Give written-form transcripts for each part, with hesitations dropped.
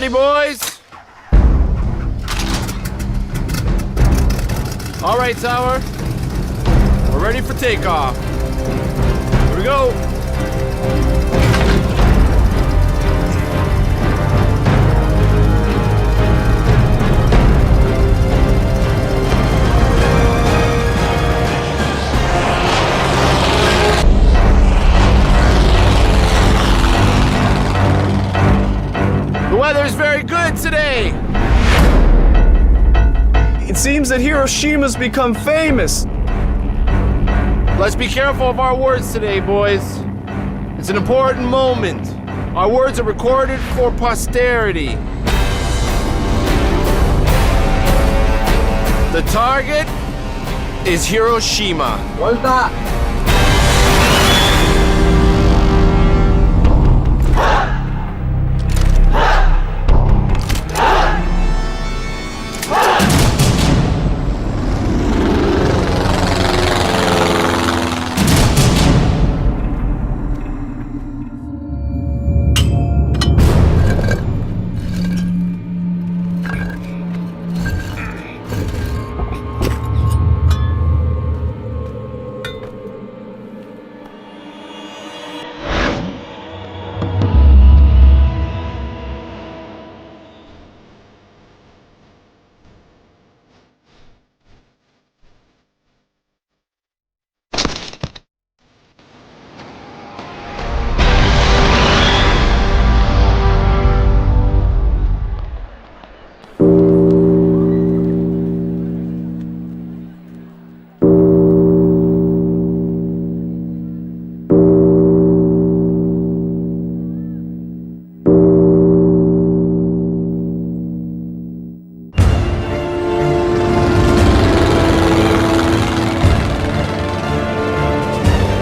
ready, boys? All right, Tower. We're ready for takeoff. Here we go. The weather's very good today. It seems that Hiroshima's become famous. Let's be careful of our words today, boys. It's an important moment. Our words are recorded for posterity. The target is Hiroshima.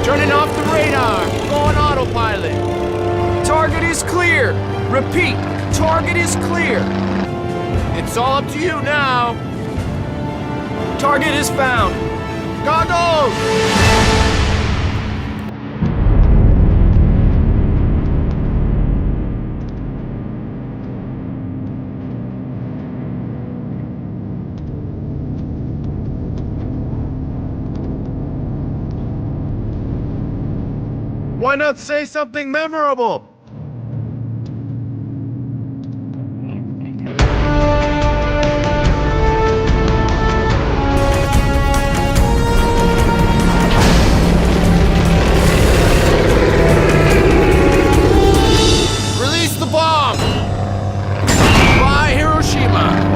Turning off the radar. Going autopilot. Target is clear. Repeat, target is clear. It's all up to you now. Target is found. Goggles! Why not say something memorable? Release the bomb! By Hiroshima!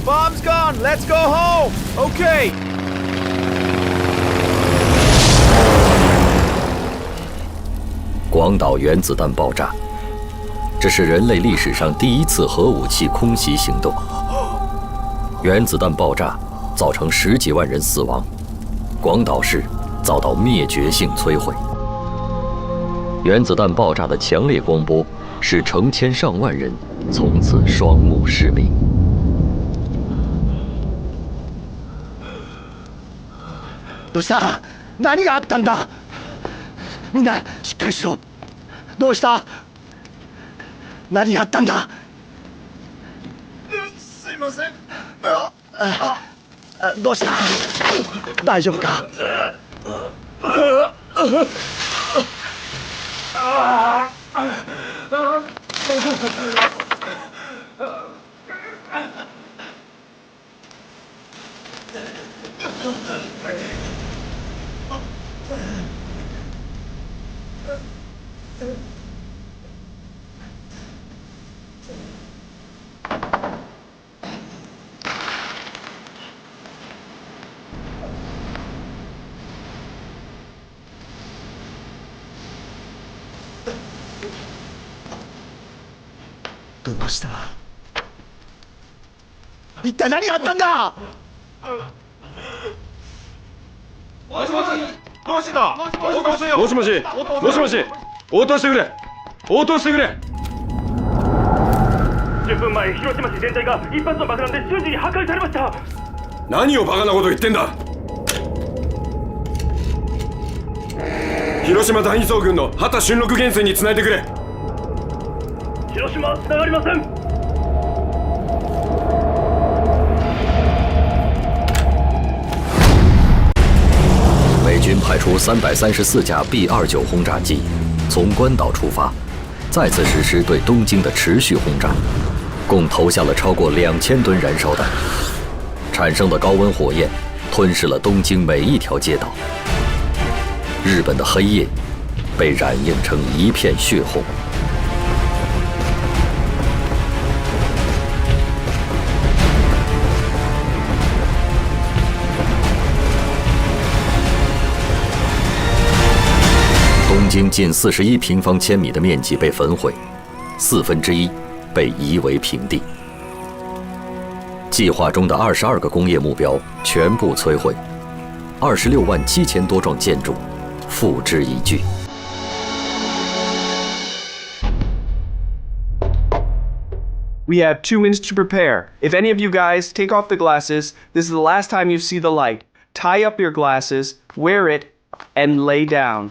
Bomb's gone. Let's go home. Okay. 广岛原子弹爆炸，这是人类历史上第一次核武器空袭行动。原子弹爆炸造成10几万人死亡，广岛市遭到灭绝性摧毁。原子弹爆炸的强烈光波使成千上万人从此双目失明。どうした？何があったんだ？みんなしっかりしろ。どうした？何があったんだ？どうした大丈夫かどうした一体何があったんだもしもしどうしたもしもしもしもし応答してくれ応答してくれ10分前広島市全体が一発の爆弾で瞬時に破壊されました。何をバカなこと言ってんだ広島第二総軍の畑俊六元帥につないでくれ広島つながりません。美军派出334架 B-29轰炸机，从关岛出发，再次实施对东京的持续轰炸，共投下了超过2000吨燃烧弹，产生的高温火焰吞噬了东京每一条街道。日本的黑夜被染映成一片血红。东京近41平方千米的面积被焚毁，1/4被夷为平地。计划中的22个工业目标全部摧毁，26万7千多幢建筑付之一炬。We have 2 minutes to prepare. If any of you guys take off the glasses, this is the last time you see the light. Tie up your glasses, wear it, and lay down.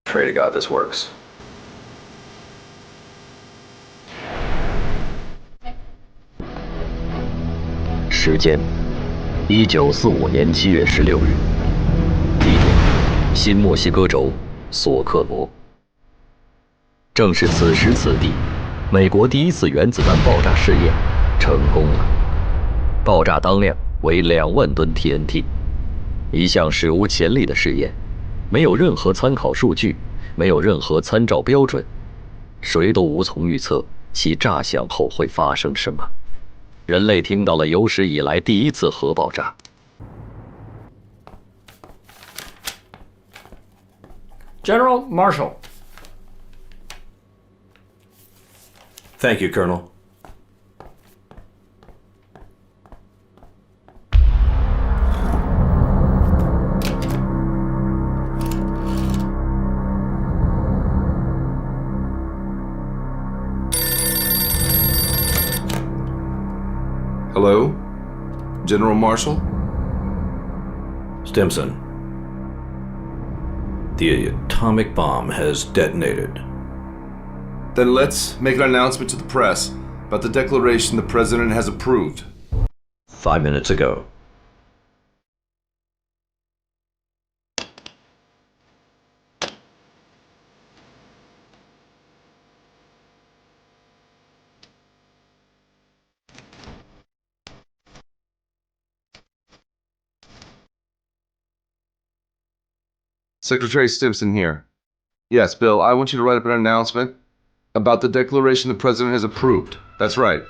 Pray to God this works. 时间：1945年7月16日。地点：新墨西哥州索克罗。正是此时此地，美国第一次原子弹爆炸试验成功了。爆炸当量为2万吨 TNT， 一项史无前例的试验，没有任何参考数据，没有任何参照标准，谁都无从预测其炸响后会发生什么。人类听到了有史以来第一次核爆炸。General Marshall. Thank you, Colonel. Hello? General Marshall? Stimson. The atomic bomb has detonated. Then let's make an announcement to the press about the declaration the President has approved. 5 minutes ago. Secretary Stimson here. Yes, Bill, I want you to write up an announcement about the declaration the President has approved. That's right.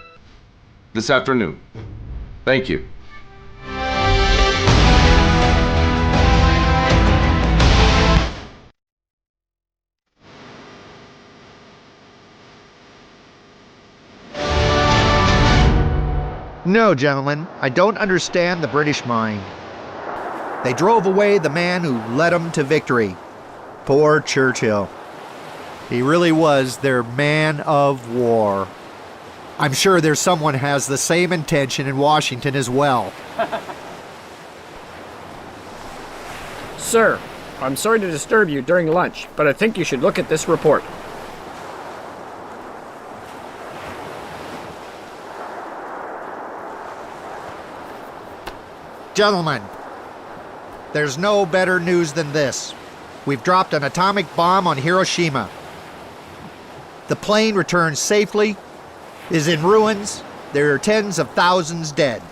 This afternoon. Thank you. No, gentlemen, I don't understand the British mind. They drove away the man who led them to victory. Poor Churchill. He really was their man of war. I'm sure there's someone has the same intention in Washington as well. sir. I'm sorry to disturb you during lunch, but I think you should look at this report. Gentlemen, there's no better news than this. We've dropped an atomic bomb on Hiroshima. The plane returned safely, is in ruins. There are tens of thousands dead.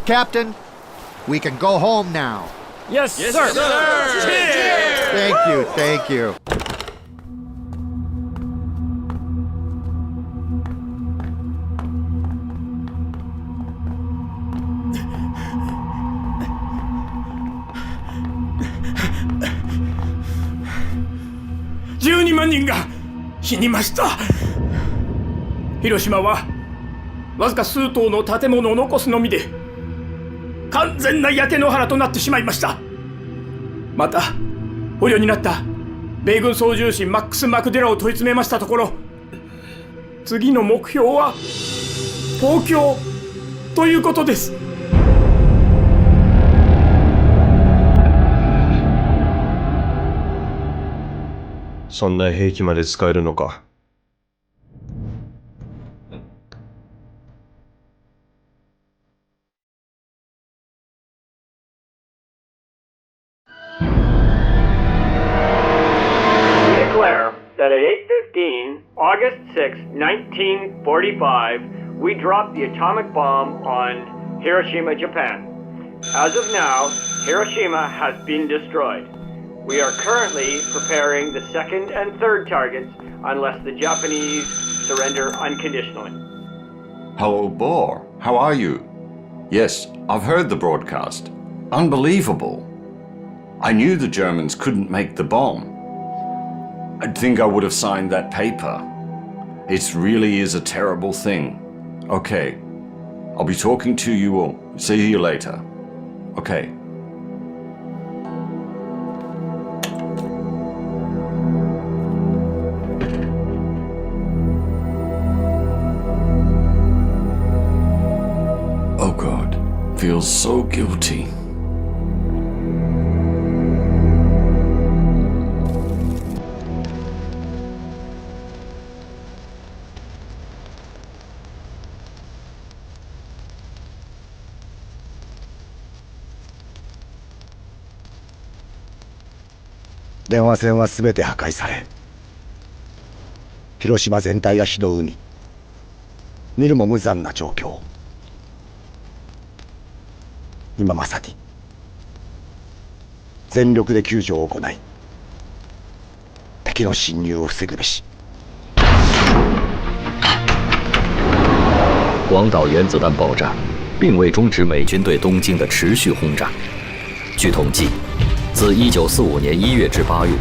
Captain, we can go home now. Yes, sir. Thank you, thank you.12万人が死にました。広島はわずか数棟の建物を残すのみで完全な焼け野原となってしまいました。また捕虜になった米軍操縦士マックス・マクデラを問い詰めましたところ、次の目標は東京ということです。そんな兵器まで使えるのか。That at 8:15, August 6, 1945, we dropped the atomic bomb on Hiroshima, Japan. As of now, Hiroshima has been destroyed. We are currently preparing the second and third targets unless the Japanese surrender unconditionally. Hello, Bohr. How are you? Yes, I've heard the broadcast. Unbelievable. I knew the Germans couldn't make the bomb. I'd think I would have signed that paper. It really is a terrible thing. Okay. I'll be talking to you all. See you later. Okay. Oh God. Feels so guilty. 電話線は全て破壊され、広島全体が火の海、見るも無残な状況。今まさに全力で救助を行い、敵の侵入を防ぐべし。广岛原子弹爆炸并未终止美军对东京的持续轰炸。据统计，自1945年1月至8月，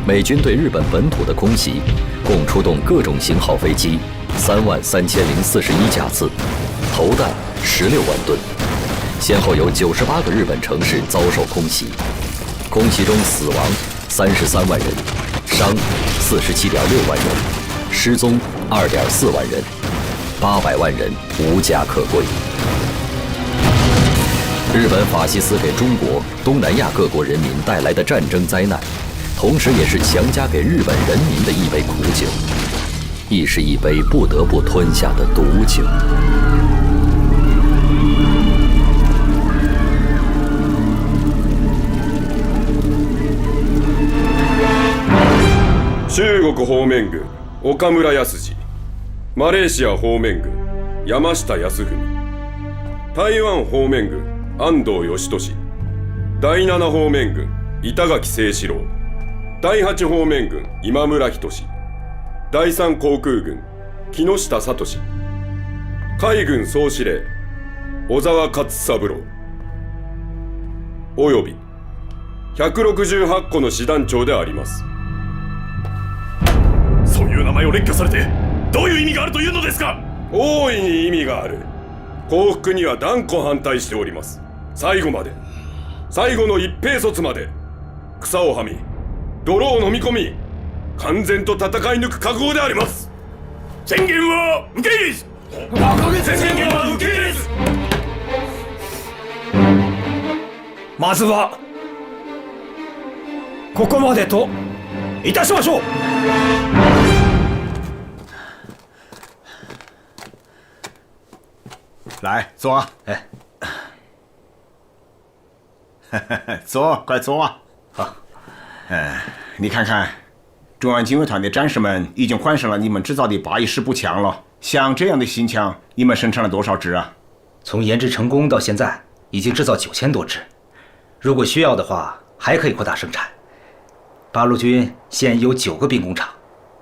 美军对日本本土的空袭共出动各种型号飞机33041架次，投弹16万吨，先后有98个日本城市遭受空袭。空袭中死亡33万人，伤47.6万人，失踪2.4万人，800万人无家可归。日本法西斯给中国、东南亚各国人民带来的战争灾难，同时也是强加给日本人民的一杯苦酒，亦是一杯不得不吞下的毒酒。中国方面軍岡村康次、マレーシア方面軍山下康文、台湾方面軍安藤義俊、第7方面軍板垣清志郎、第8方面軍今村仁志、第3航空軍木下聡、海軍総司令小沢勝三郎および168個の師団長であります。そういう名前を列挙されてどういう意味があるというのですか。大いに意味がある。降伏には断固反対しております。最後まで、最後の一兵卒まで草をはみ泥を飲み込み、完全と戦い抜く覚悟であります。宣言は受け入れず。宣言は受け入れず。まずはここまでといたしましょう。来坐，坐，快坐。好，你看看，中央警卫团的战士们已经换上了你们制造的81式步枪了。像这样的新枪，你们生产了多少支啊？从研制成功到现在，已经制造9000多支。如果需要的话，还可以扩大生产。八路军现有9个兵工厂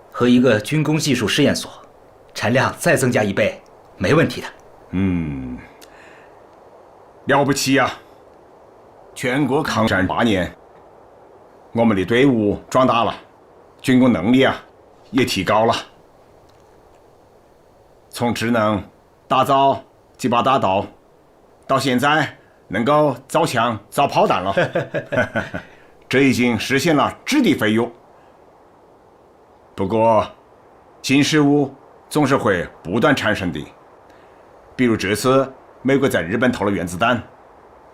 和一个军工技术试验所，产量再增加1倍，没问题的。了不起呀！全国抗战8年，我们的队伍壮大了，军工能力也提高了。从只能打造几把大刀，到现在能够造枪造炮弹了，这已经实现了质的飞跃。不过，新事物总是会不断产生的。比如这次美国在日本投了原子弹，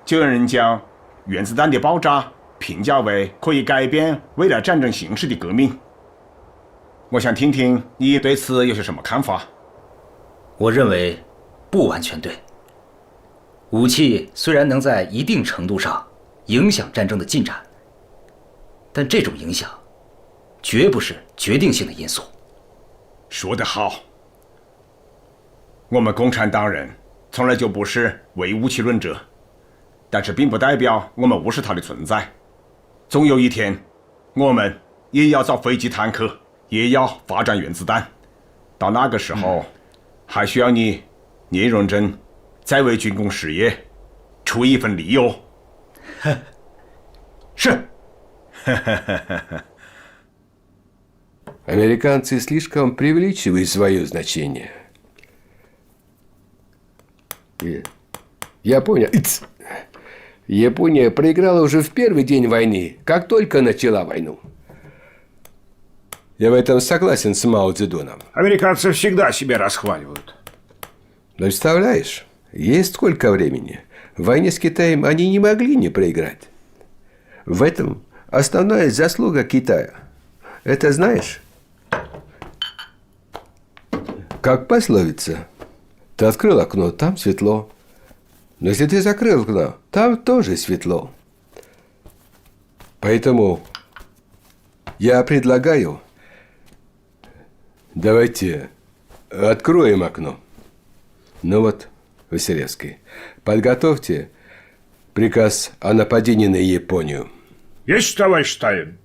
就有人将原子弹的爆炸评价为可以改变未来战争形势的革命。我想听听你对此有些什么看法？我认为不完全对。武器虽然能在一定程度上影响战争的进展，但这种影响绝不是决定性的因素。说得好。我们共产党人从来就不是唯武器论者，但是并不代表我们无视它的存在。总有一天，我们也要造飞机坦克，也要发展原子弹。到那个时候，还需要你聂荣臻再为军工事业出一份力哦。是。Американцы слишком преувеличивают свое значение. Япония проиграла уже в первый день войны, как только начала войну. Я в этом согласен с Мао Цзэдуном. Американцы всегда себя расхваливают. Представляешь, есть сколько времени. В войне с Китаем они не могли не проиграть. В этом основная заслуга Китая. Это знаешь? Как пословица. Ты открыл окно, там светло. Но если ты закрыл окно, там тоже светло. Поэтому я предлагаю, давайте откроем окно. Ну вот, Василевский, подготовьте приказ о нападении на Японию. Есть, товарищ Сталин.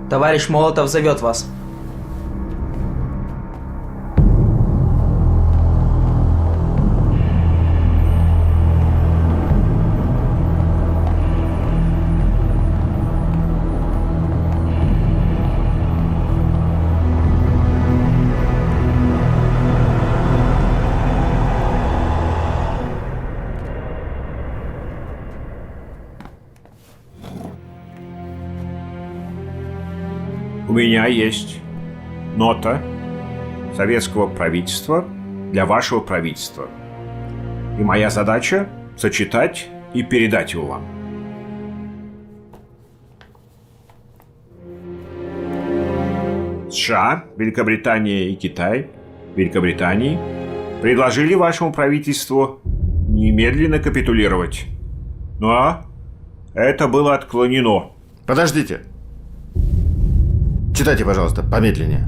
Товарищ Молотов зовет вас. У меня есть нота советского правительства для вашего правительства. И моя задача – сочетать и передать его вам. США, Великобритания и Китай, Великобритании предложили вашему правительству немедленно капитулировать. Но это было отклонено. Подождите. Читайте, пожалуйста, помедленнее.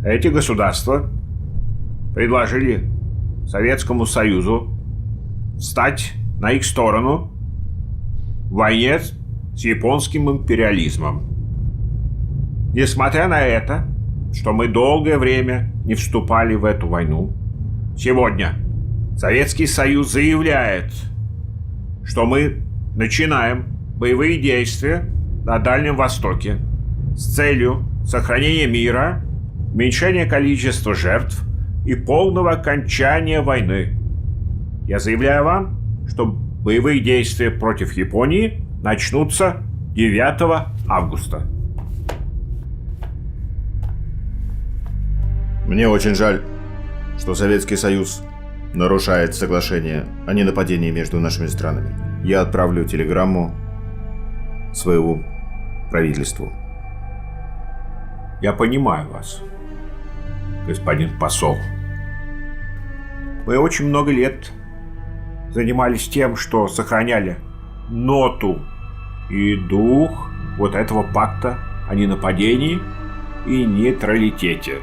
Эти государства предложили Советскому Союзу встать на их сторону в войне с японским империализмом. Несмотря на это, что мы долгое время не вступали в эту войну, сегодня Советский Союз заявляет, что мы начинаем боевые действия на Дальнем Востоке с целью сохранения мира, уменьшения количества жертв и полного окончания войны. Я заявляю вам, что боевые действия против Японии начнутся 9 августа. Мне очень жаль, что Советский Союз нарушает соглашение о ненападении между нашими странами. Я отправлю телеграмму своему правительству. Я понимаю вас, господин посол. Мы очень много лет занимались тем, что сохраняли ноту и дух вот этого пакта о ненападении и нейтралитете.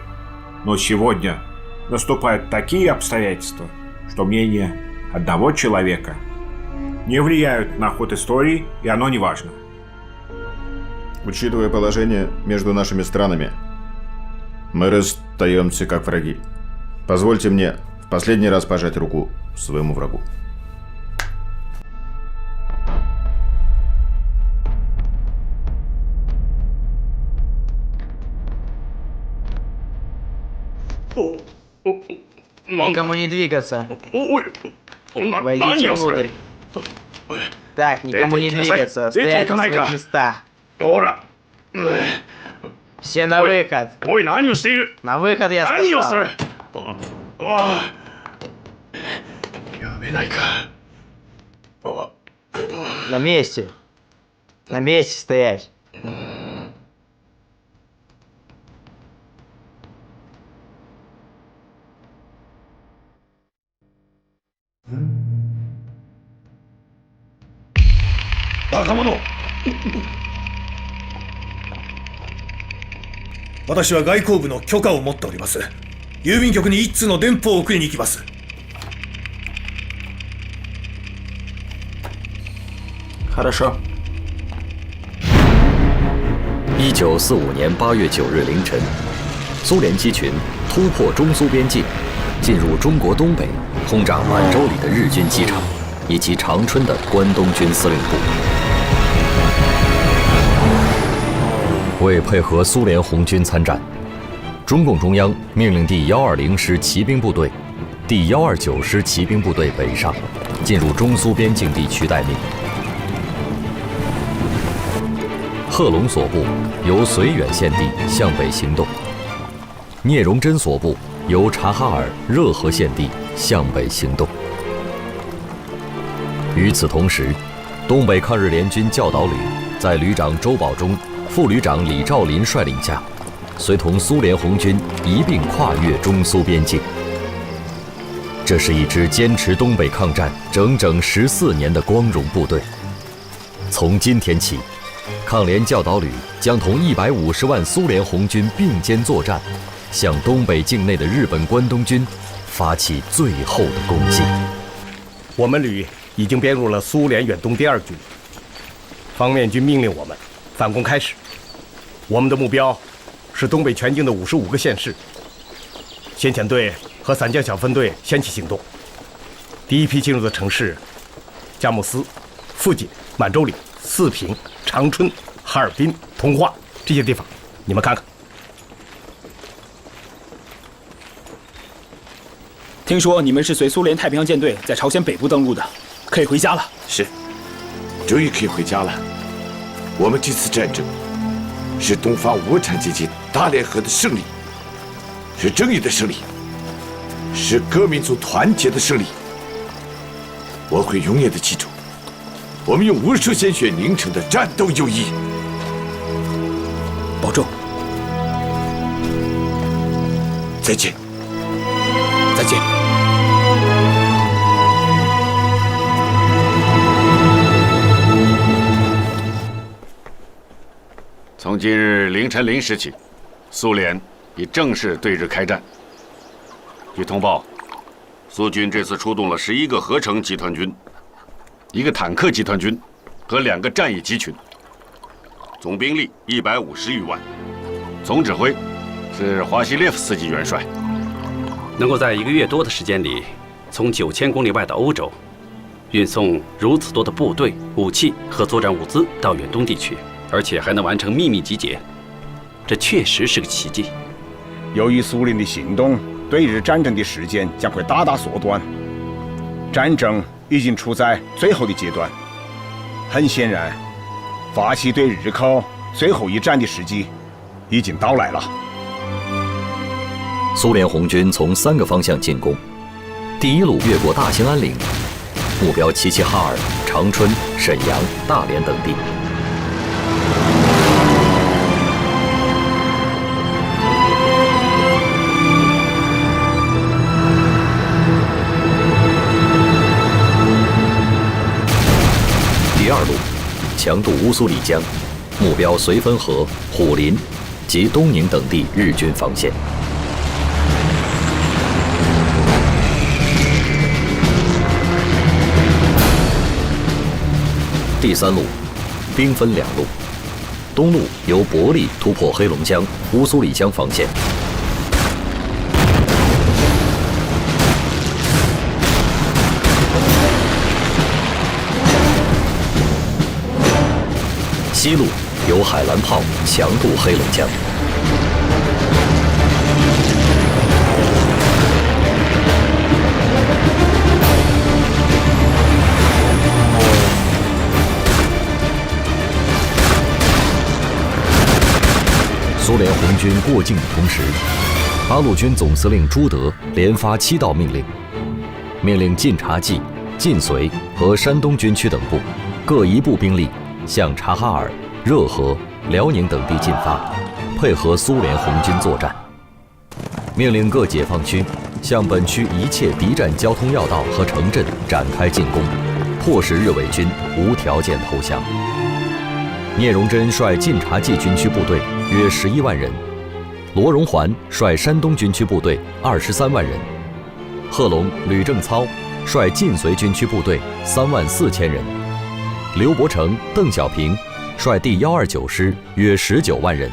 Но сегодня наступают такие обстоятельства, что мнение одного человека не влияют на ход истории, и оно не важно. Учитывая положение между нашими странами, мы расстаемся как враги. Позвольте мне в последний раз пожать руку своему врагу. Никому не двигаться. Войдите внутрь. Так, никому не двигаться. Стоять на своих местах. Все на выход. На выход, я сказал. На месте. На месте стоять. Бакамоно! 私は外交部の許可を持っております。郵便局に一通の電報を送りに行きます。Хорошо. 1945年8月9日凌晨，苏联机群突破中苏边境，进入中国东北，轰炸满洲里的日军机场以及长春的关东军司令部。为配合苏联红军参战，中共中央命令第120师骑兵部队、第129师骑兵部队北上，进入中苏边境地区待命。贺龙所部由绥远县地向北行动，聂荣臻所部由察哈尔热河县地向北行动。与此同时，东北抗日联军教导旅在旅长周保中、副旅长李兆林率领下，随同苏联红军一并跨越中苏边境。这是一支坚持东北抗战整整14年的光荣部队。从今天起，抗联教导旅将同150万苏联红军并肩作战，向东北境内的日本关东军发起最后的攻击。我们旅已经编入了苏联远东第2军，方面军命令我们反攻开始。我们的目标是东北全境的55个县市。先遣队和散将小分队先起行动，第一批进入的城市：佳木斯、富锦、满洲里、四平、长春、哈尔滨、通化这些地方，你们看看。听说你们是随苏联太平洋舰队在朝鲜北部登陆的，可以回家了。是，终于可以回家了。我们这次战争是东方无产阶级大联合的胜利，是正义的胜利，是各民族团结的胜利。我会永远的记住，我们用无数鲜血凝成的战斗友谊。保重。再见。再见。从今日凌晨0时起，苏联已正式对日开战。据通报，苏军这次出动了11个合成集团军、1个坦克集团军和2个战役集群，总兵力150余万，总指挥是华西列夫斯基元帅。能够在1个月多的时间里，从9000公里外的欧洲，运送如此多的部队、武器和作战物资到远东地区，而且还能完成秘密集结，这确实是个奇迹。由于苏联的行动，对日战争的时间将会大大缩短，战争已经处在最后的阶段。很显然，发起对日寇最后一战的时机已经到来了。苏联红军从3个方向进攻，第一路越过大兴安岭，目标齐齐哈尔、长春、沈阳、大连等地。第二路强渡乌苏里江，目标绥芬河、虎林及东宁等地日军防线。第3路兵分2路，东路由伯利突破黑龙江、乌苏里江防线，西路由海兰炮强渡黑龙江。苏联红军过境的同时，八路军总司令朱德连发7道命令，命令晋察冀、晋绥和山东军区等部各1部兵力向察哈尔、热河、辽宁等地进发，配合苏联红军作战。命令各解放区向本区一切敌占交通要道和城镇展开进攻，迫使日伪军无条件投降。聂荣臻率晋察冀军区部队约11万人，罗荣桓率山东军区部队23万人，贺龙、吕正操率晋绥军区部队3万4千人，刘伯承、邓小平率第129师约19万人，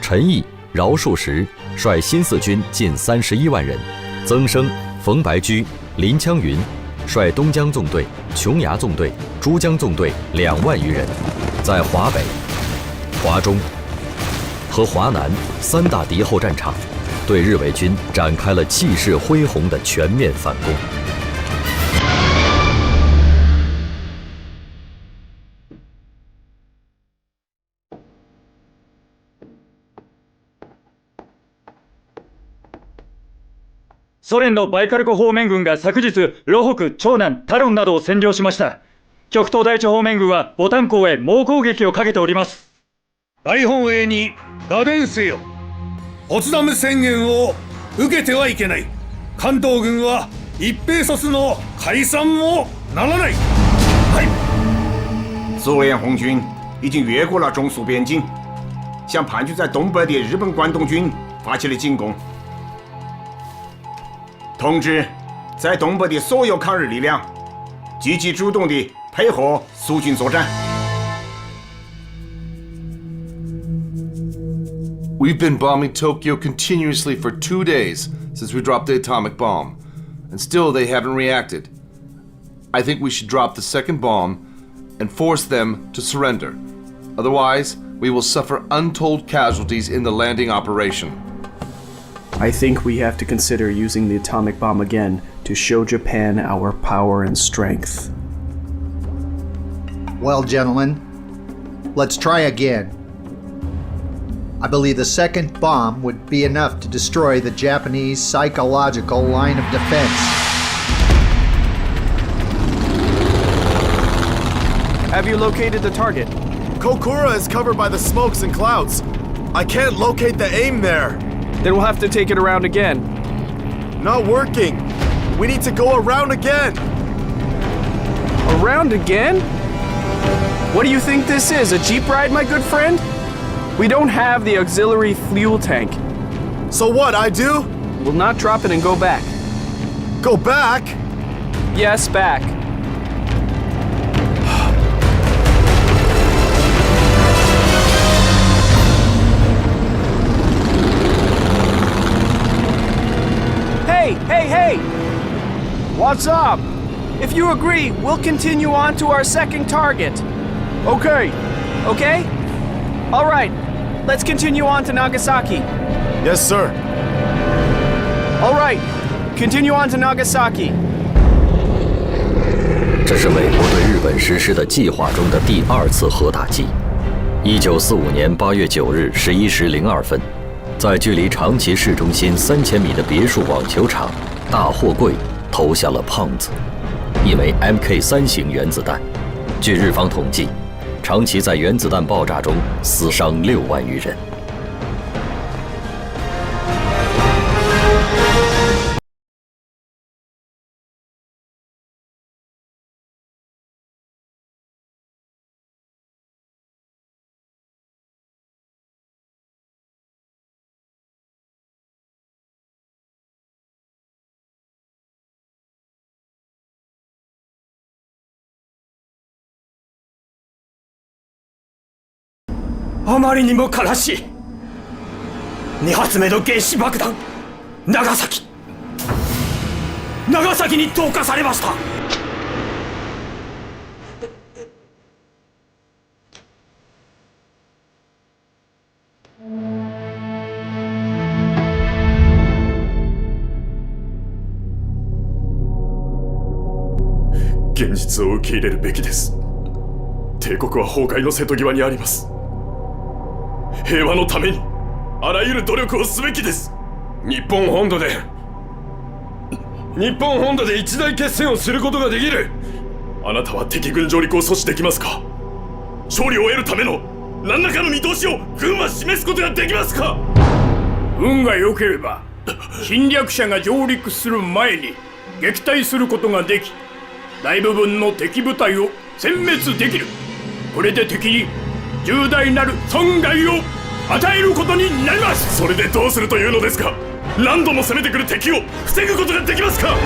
陈毅、饶漱石率新四军近31万人，曾生、冯白驹、林枪云率东江纵队、琼崖纵队、珠江纵队2万余人，在华北、华中和华南3大敌后战场，对日伪军展开了气势恢宏的全面反攻。ソ連のバイカル湖方面軍が昨日、ロ北、長南、タロンなどを占領しました。極東大地方面軍はボタン港へ猛攻撃をかけております。大本営に打電せよ。ポツダム宣言を受けてはいけない。関東軍は一兵卒の解散もならない。苏联红军已经越过了中苏边境，向盘踞在东北的日本关东军发起了进攻。通知在东北的所有抗日力量，积极主动地配合苏军作战。We've been bombing Tokyo continuously for 2 days since we dropped the atomic bomb, and still they haven't reacted. I think we should drop the second bomb and force them to surrender. Otherwise, we will suffer untold casualties in the landing operation. I think we have to consider using the atomic bomb again to show Japan our power and strength. Well, gentlemen, let's try again. I believe the second bomb would be enough to destroy the Japanese psychological line of defense. Have you located the target? Kokura is covered by the smokes and clouds. I can't locate the aim there. Then we'll have to take it around again. Not working. We need to go around again. Around again? What do you think this is, a jeep ride, my good friend? We don't have the auxiliary fuel tank. So what, I do? We'll not drop it and go back. Go back? Yes, back. Hey! What's up? If you agree, we'll continue on to our second target. Okay? All right. let's continue on to Nagasaki. Yes, sir. All right, continue on to Nagasaki. 这是美国对日本实施的计划中的第2次核打击。1945年8月9日11时02分，在距离长崎市中心3000米的别墅网球场大货柜投下了胖子，一枚 Mk3 型原子弹。据日方统计，长崎在原子弹爆炸中死伤6万余人。あまりにも悲しい。2発目の原子爆弾、長崎に投下されました。現実を受け入れるべきです。帝国は崩壊の瀬戸際にあります。平和のためにあらゆる努力をすべきです。日本本土で一大決戦をすることができる。あなたは敵軍上陸を阻止できますか？勝利を得るための何らかの見通しを軍は示すことができますか？運が良ければ侵略者が上陸する前に撃退することができ、大部分の敵部隊を殲滅できる。これで敵に重大なる損害を与えることになります。それでどうするというのですか？何度も攻めてくる敵を防ぐことができますか？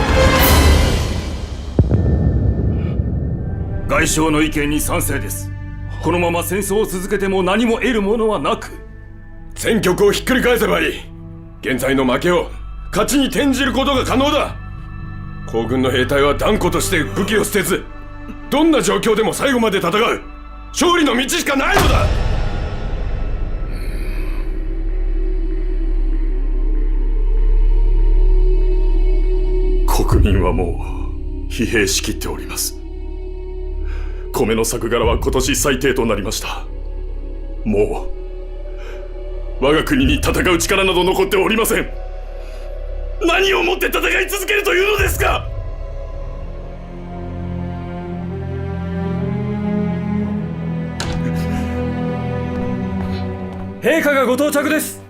外相の意見に賛成です。このまま戦争を続けても何も得るものはなく、戦局をひっくり返せばいい。現在の負けを勝ちに転じることが可能だ。皇軍の兵隊は断固として武器を捨てず、どんな状況でも最後まで戦う。勝利の道しかないのだ。国民はもう疲弊しきっております。米の作柄は今年最低となりました。もう我が国に戦う力など残っておりません。何をもって戦い続けるというのですか？陛下がご到着です。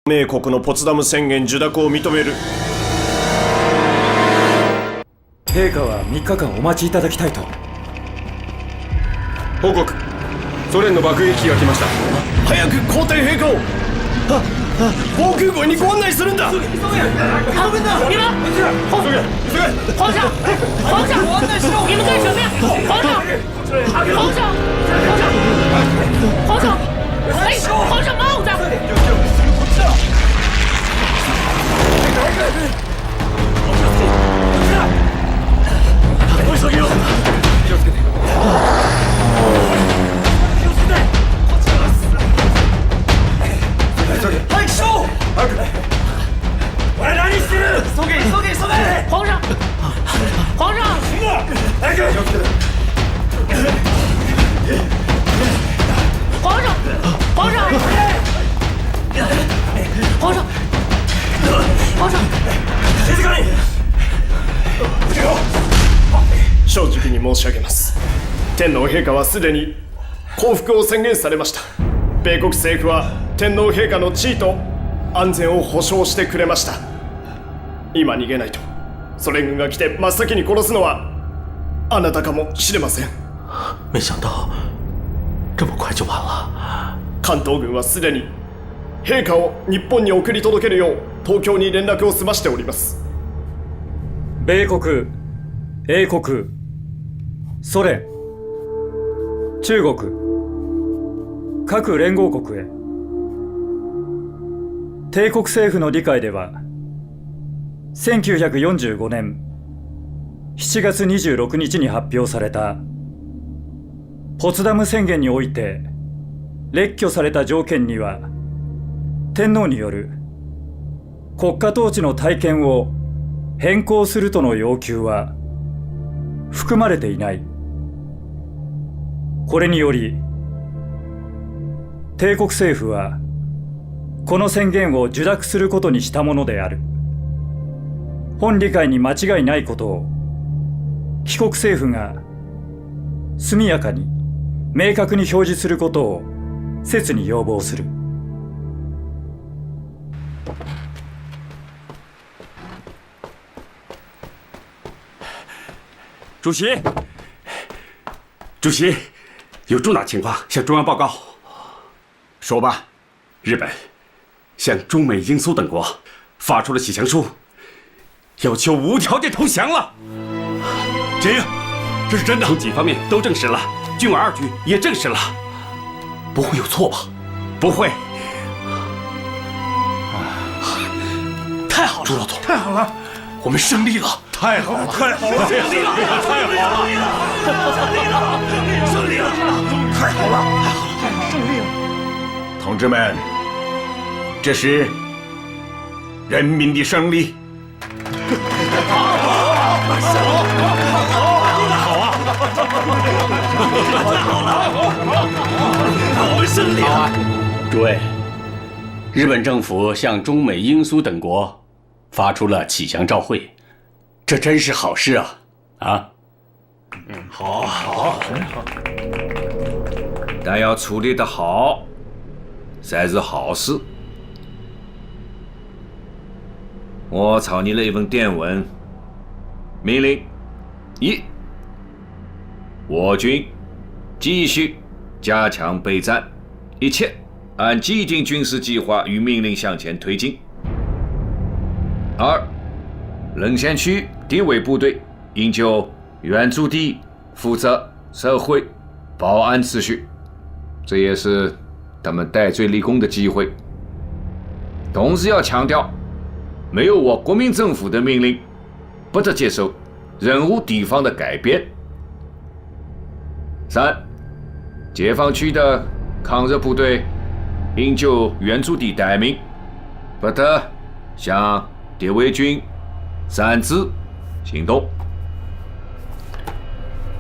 米国のポツダム宣言受諾を認める。陛下は3日間お待ちいただきたいと。報告、ソ連の爆撃機が来ました。早く皇帝陛下を防空壕にご案内するんだ。急げ！皇上！ご案内しろ！你们干什么呀？皇上帽子！急げよ！気をつけて。早くしろ！早く！俺何してる！急げ！皇上！早く！気をつけて。皇上！静かに！正直に申し上げます。天皇陛下はすでに降伏を宣言されました。米国政府は天皇陛下の地位と安全を保障してくれました。今逃げないとソ連軍が来て真っ先に殺すのはあなたかもしれません。没想到这么快就完了？関東軍はすでに陛下を日本に送り届けるよう東京に連絡を済ましております。米国、英国、ソ連、中国、各連合国へ。帝国政府の理解では、1945年7月26日に発表されたポツダム宣言において列挙された条件には、天皇による国家統治の体験を変更するとの要求は含まれていない。これにより帝国政府はこの宣言を受諾することにしたものである。本理解に間違いないことを帰国政府が速やかに明確に表示することを切に要望する。主席，主席，有重大情况向中央报告。说吧。日本向中美英苏等国发出了启降书，要求无条件投降了。这样，这是真的？从几方面都证实了，军委2局也证实了。不会有错吧？不会。太好了，朱老总，太好了，我们胜利了！太好了，太好了，胜利了！太好了！胜利了！太好了，太好了，胜利了！同志们，这是人民的胜利。我们胜利了！诸位，日本政府向中美英苏等国发出了启降照会，这真是好事啊！啊，好，但要处理得好，才是好事。我草拟了一份电文，命令：一，我军继续加强备战，一切按既定军事计划与命令向前推进。二，沦陷区敌伪部队应就原驻地负责社会保安秩序，这也是他们戴罪立功的机会。同时要强调，没有我国民政府的命令，不得接受任何地方的改变。三，解放区的抗日部队应就原驻地待命，不得向敌伪军擅自行动，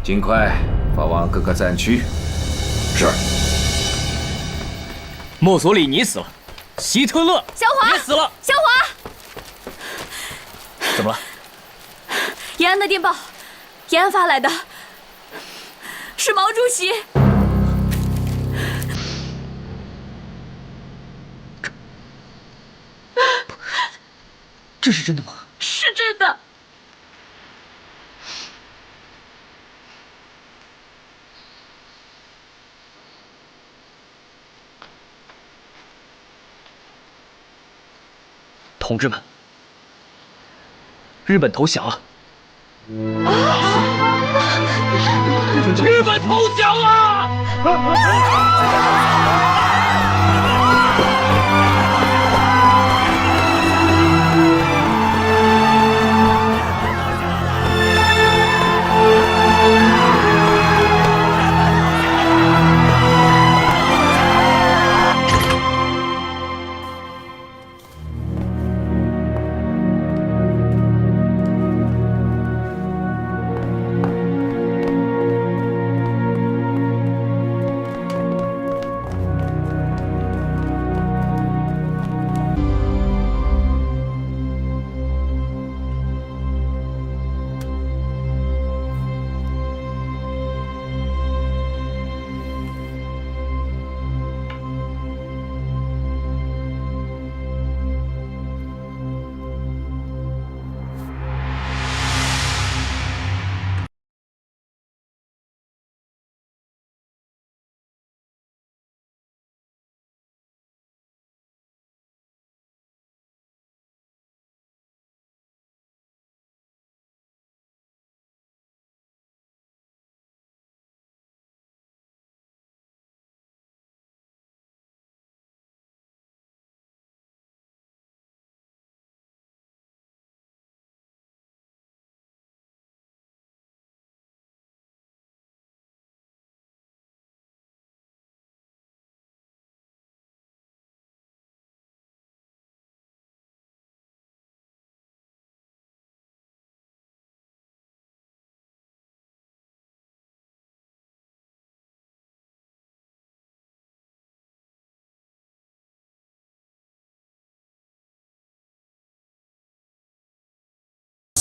尽快发往各个战区。是。墨索里尼死了，希特勒小华也死了。小华，怎么了？延安的电报，延安发来的，是毛主席。这是真的吗？是真的。同志们，日本投降了！日本投降了！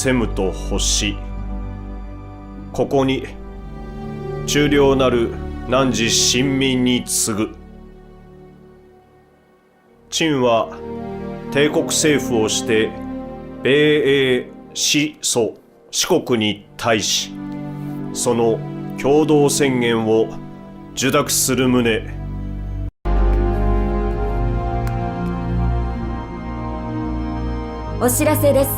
せむと欲し。ここに忠良なる汝臣民に告ぐ。陳は帝国政府をして米英四蘇四国に対し、その共同宣言を受諾する旨。お知らせです。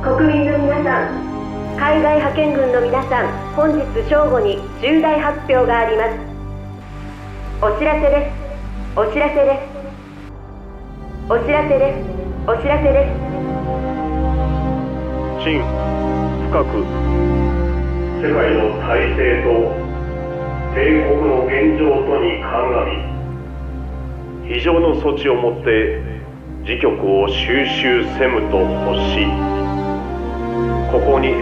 国民の皆さん、海外派遣軍の皆さん、本日正午に重大発表があります。お知らせです。お知らせです。お知らせです。お知らせです。陳、深く世界の体制と帝国の現状とに鑑み、非常の措置をもって時局を収集せむと欲し。ここに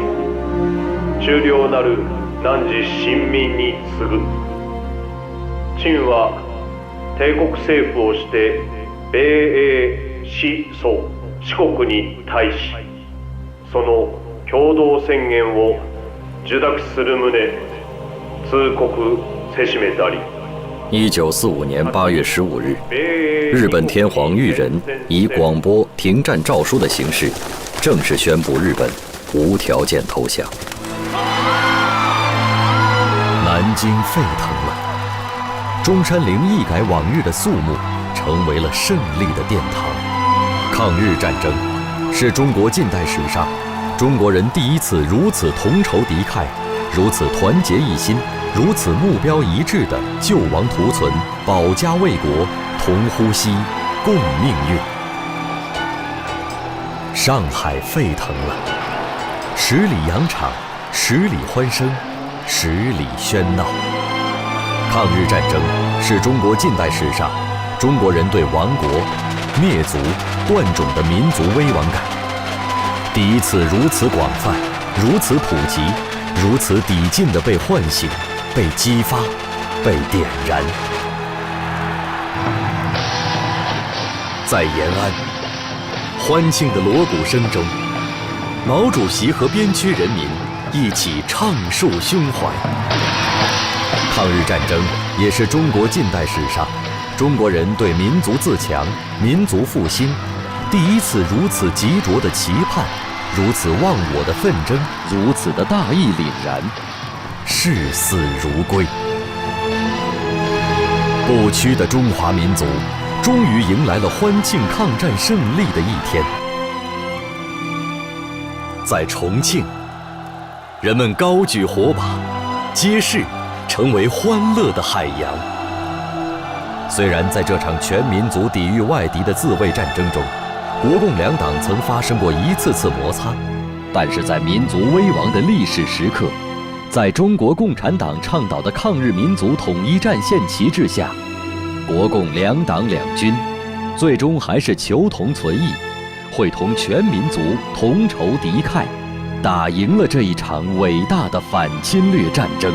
忠良なる汝臣民に告ぐ。陳は帝国政府をして米英四蘇四国に対し、その共同宣言を受諾する旨通告せしめたり。1945年8月15日，日本天皇裕仁以广播停战诏书的形式，正式宣布日本无条件投降。南京沸腾了，中山陵一改往日的肃穆，成为了胜利的殿堂。抗日战争是中国近代史上中国人第一次如此同仇敌忾，如此团结一心，如此目标一致的救亡图存、保家卫国、同呼吸、共命运。上海沸腾了，10里洋场，10里欢声，10里喧闹。抗日战争是中国近代史上中国人对亡国、灭族、断种的民族危亡感第一次如此广泛、如此普及、如此抵近地被唤醒、被激发、被点燃。在延安，欢庆的锣鼓声中，毛主席和边区人民一起唱述胸怀。抗日战争也是中国近代史上中国人对民族自强、民族复兴第一次如此急着的期盼，如此忘我的奋争，如此的大义凛然，视死如归。不屈的中华民族终于迎来了欢庆抗战胜利的一天。在重庆，人们高举火把，街市成为欢乐的海洋。虽然在这场全民族抵御外敌的自卫战争中，国共两党曾发生过一次次摩擦，但是在民族危亡的历史时刻，在中国共产党倡导的抗日民族统一战线旗帜下，国共两党两军最终还是求同存异，会同全民族同仇敌忾，打赢了这一场伟大的反侵略战争。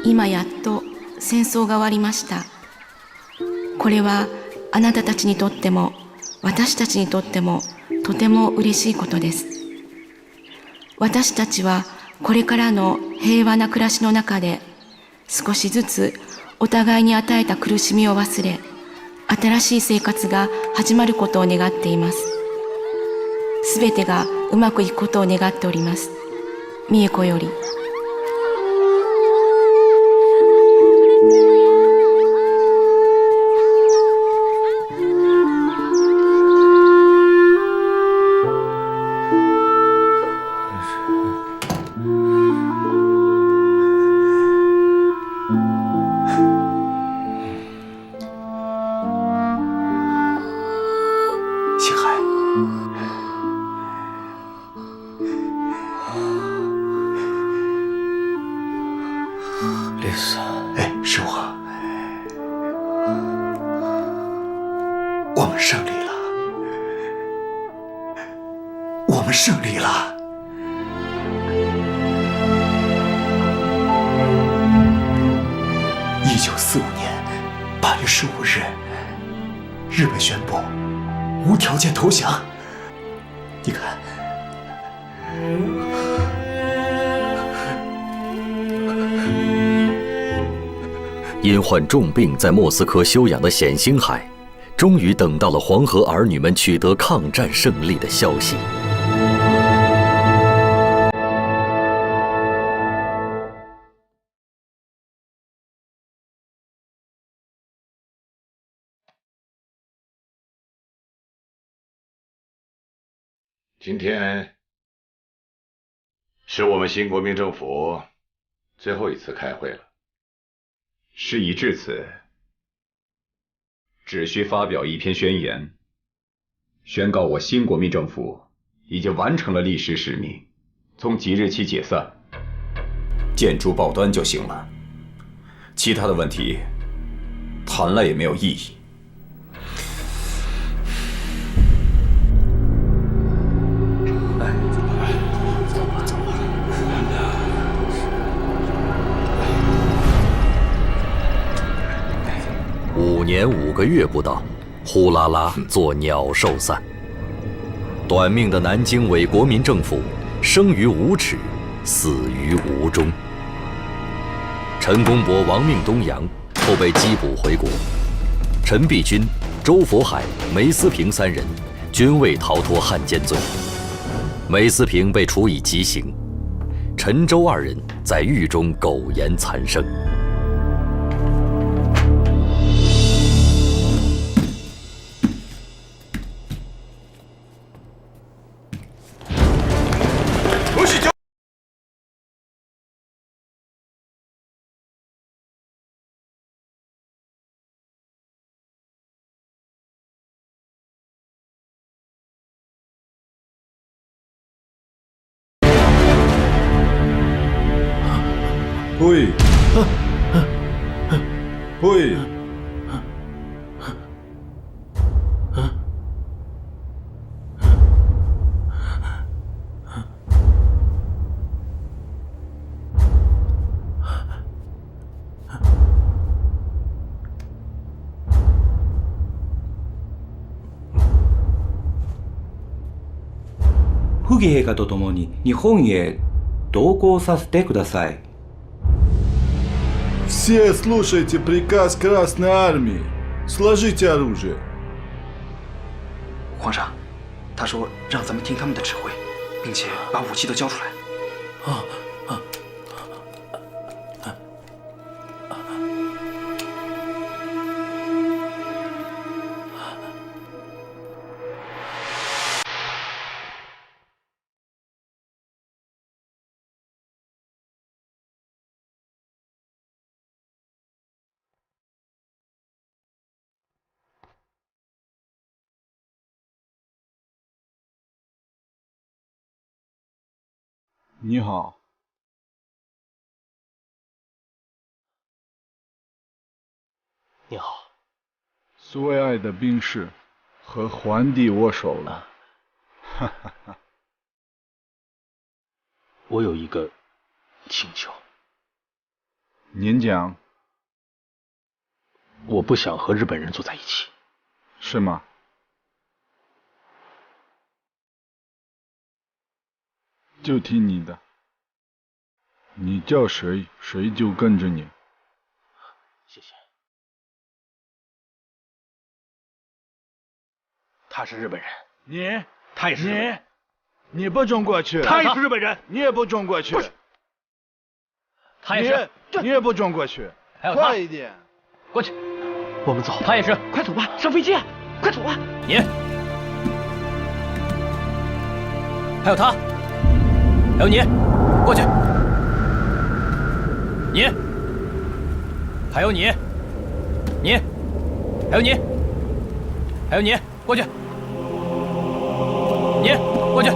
今やっと戦争が終わりました。これはあなたたちにとっても私たちにとってもとても嬉しいことです。私たちはこれからの平和な暮らしの中で少しずつお互いに与えた苦しみを忘れ、新しい生活が始まることを願っています。すべてがうまくいくことを願っております。美恵子より。1945年8月15日，日本宣布无条件投降。你看，因患重病在莫斯科休养的冼星海，终于等到了黄河儿女们取得抗战胜利的消息。今天是我们新国民政府最后一次开会了。事已至此，只需发表一篇宣言，宣告我新国民政府已经完成了历史使命，从即日起解散，建筑报端就行了。其他的问题谈了也没有意义。5年5个月不到，呼啦啦作鸟兽散。短命的南京伪国民政府，生于无耻，死于无终。陈公博亡命东洋，后被缉捕回国。陈璧君、周佛海、梅思平3人均未逃脱汉奸罪。梅思平被处以极刑，陈周2人在狱中苟延残生。Hui. Hui. 溥儀陛下と共に日本へ同行させてください。Все слушайте приказ Красной Армии. Сложите оружие. 皇上，他说让咱们听他们的指挥，并且把武器都交出来。你好。你好。最爱的兵士和皇帝握手了。哈哈哈。我有一个请求。您讲。我不想和日本人坐在一起。是吗？就听你的，你叫谁，谁就跟着你。谢谢。他是日本人，他也是日本人。你不准过去。他也是日本人，你也不准过去。他也是，你也不准过去。还有快一点，过去。我们走。他也是，快走吧，上飞机，快走吧。你，还有他。还有你，过去。你，还有你，你，还有你，还有你，过去。你，过去。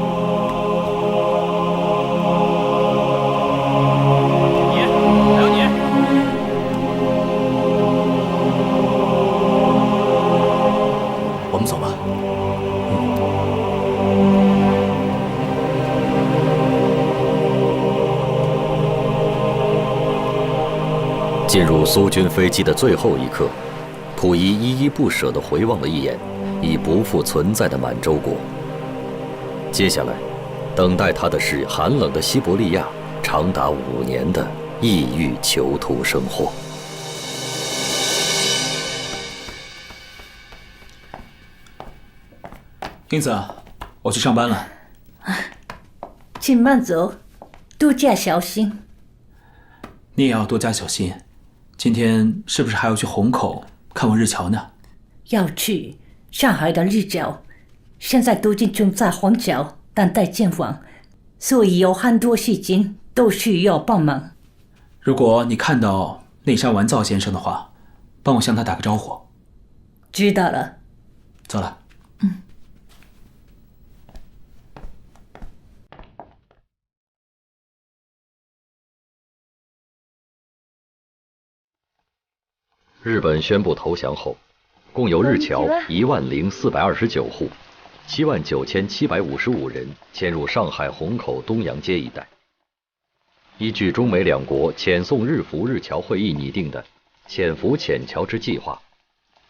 你，还有你。我们走吧。进入苏军飞机的最后一刻，溥仪依依不舍地回望了一眼已不复存在的满洲国。接下来，等待他的是寒冷的西伯利亚长达5年的异域囚徒生活。英子，我去上班了。请慢走，多加小心。你也要多加小心。今天是不是还要去虹口看望日侨呢？要去上海的日侨，现在都集中在虹桥等待建房，所以有很多事情都需要帮忙。如果你看到内山完造先生的话，帮我向他打个招呼。知道了。走了。日本宣布投降后，共有日侨10429户，79755人迁入上海虹口东阳街一带。依据中美两国遣送日俘日侨会议拟定的遣俘遣侨之计划，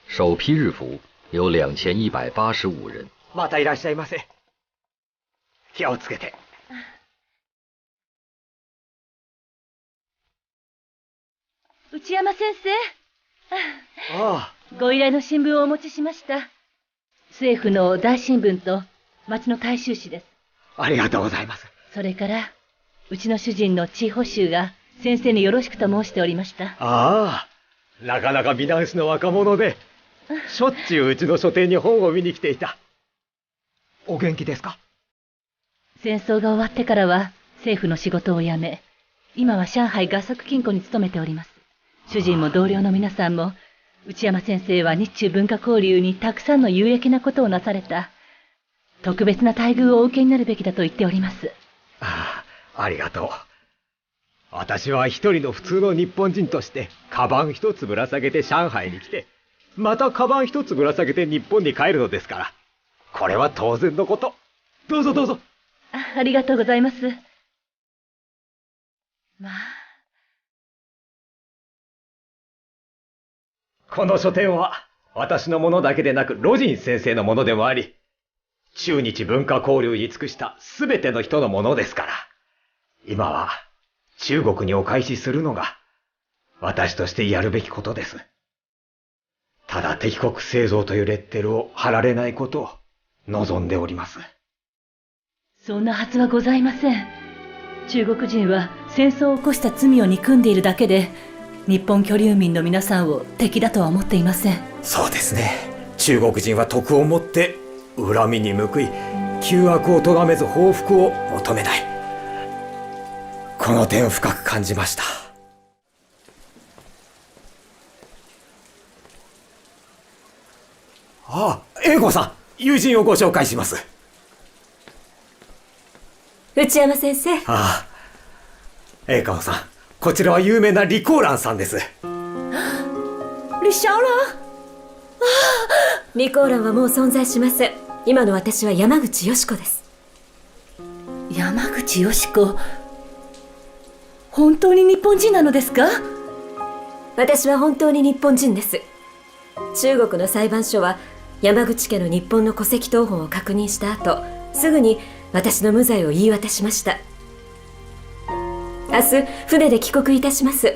首批日俘有2185人。またいらっしゃいませ。気をつけて。内山先生。ああ。ご依頼の新聞をお持ちしました。政府の大新聞と町の大衆紙です。ありがとうございます。それから、うちの主人の地保州が先生によろしくと申しておりました。ああ。なかなか美男子の若者で、しょっちゅううちの書店に本を見に来ていた。お元気ですか？戦争が終わってからは政府の仕事を辞め、今は上海合作金庫に勤めております。主人も同僚の皆さんも、内山先生は日中文化交流にたくさんの有益なことをなされた。特別な待遇をお受けになるべきだと言っております。ああ、ありがとう。私は一人の普通の日本人として、カバン一つぶら下げて上海に来て、またカバン一つぶら下げて日本に帰るのですから。これは当然のこと。どうぞどうぞ。ありがとうございます。まあ。この書店は、私のものだけでなく、ロジン先生のものでもあり、中日文化交流に尽くしたすべての人のものですから、今は、中国にお返しするのが、私としてやるべきことです。ただ敵国製造というレッテルを貼られないことを望んでおります。そんなはずはございません。中国人は戦争を起こした罪を憎んでいるだけで、日本居留民の皆さんを敵だとは思っていません。そうですね。中国人は徳をもって恨みに報い、旧悪を咎めず報復を求めない。この点を深く感じました。ああ、英子さん、友人をご紹介します。内山先生。ああ、英子さん、こちらは有名な李香蘭さんです。李小蘭？李香蘭はもう存在しません。今の私は山口よし子です。山口よし子、本当に日本人なのですか？私は本当に日本人です。中国の裁判所は山口家の日本の戸籍謄本を確認した後、すぐに私の無罪を言い渡しました。明日船で帰国いたします。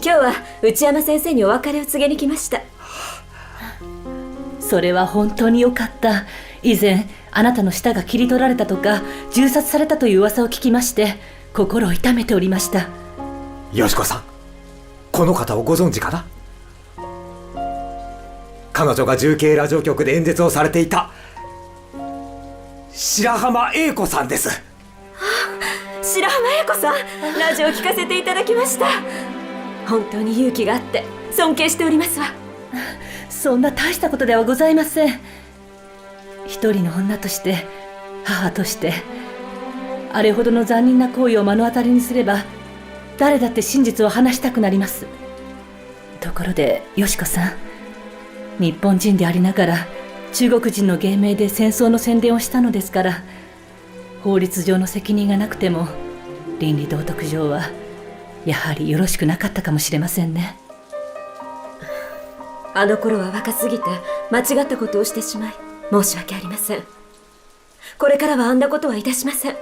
今日は内山先生にお別れを告げに来ました。それは本当によかった。以前あなたの舌が切り取られたとか銃殺されたという噂を聞きまして、心を痛めておりました。よしこさん、この方をご存知かな？彼女が重慶ラジオ局で演説をされていた白浜英子さんです。白浜英子さん、ラジオを聞かせていただきました。本当に勇気があって尊敬しておりますわ。そんな大したことではございません。一人の女として、母として、あれほどの残忍な行為を目の当たりにすれば、誰だって真実を話したくなります。ところで、よしこさん、日本人でありながら中国人の芸名で戦争の宣伝をしたのですから、法律上の責任がなくても倫理道徳上はやはりよろしくなかったかもしれませんね。あの頃は若すぎて間違ったことをしてしまい申し訳ありません。これからはあんなことはいたしません。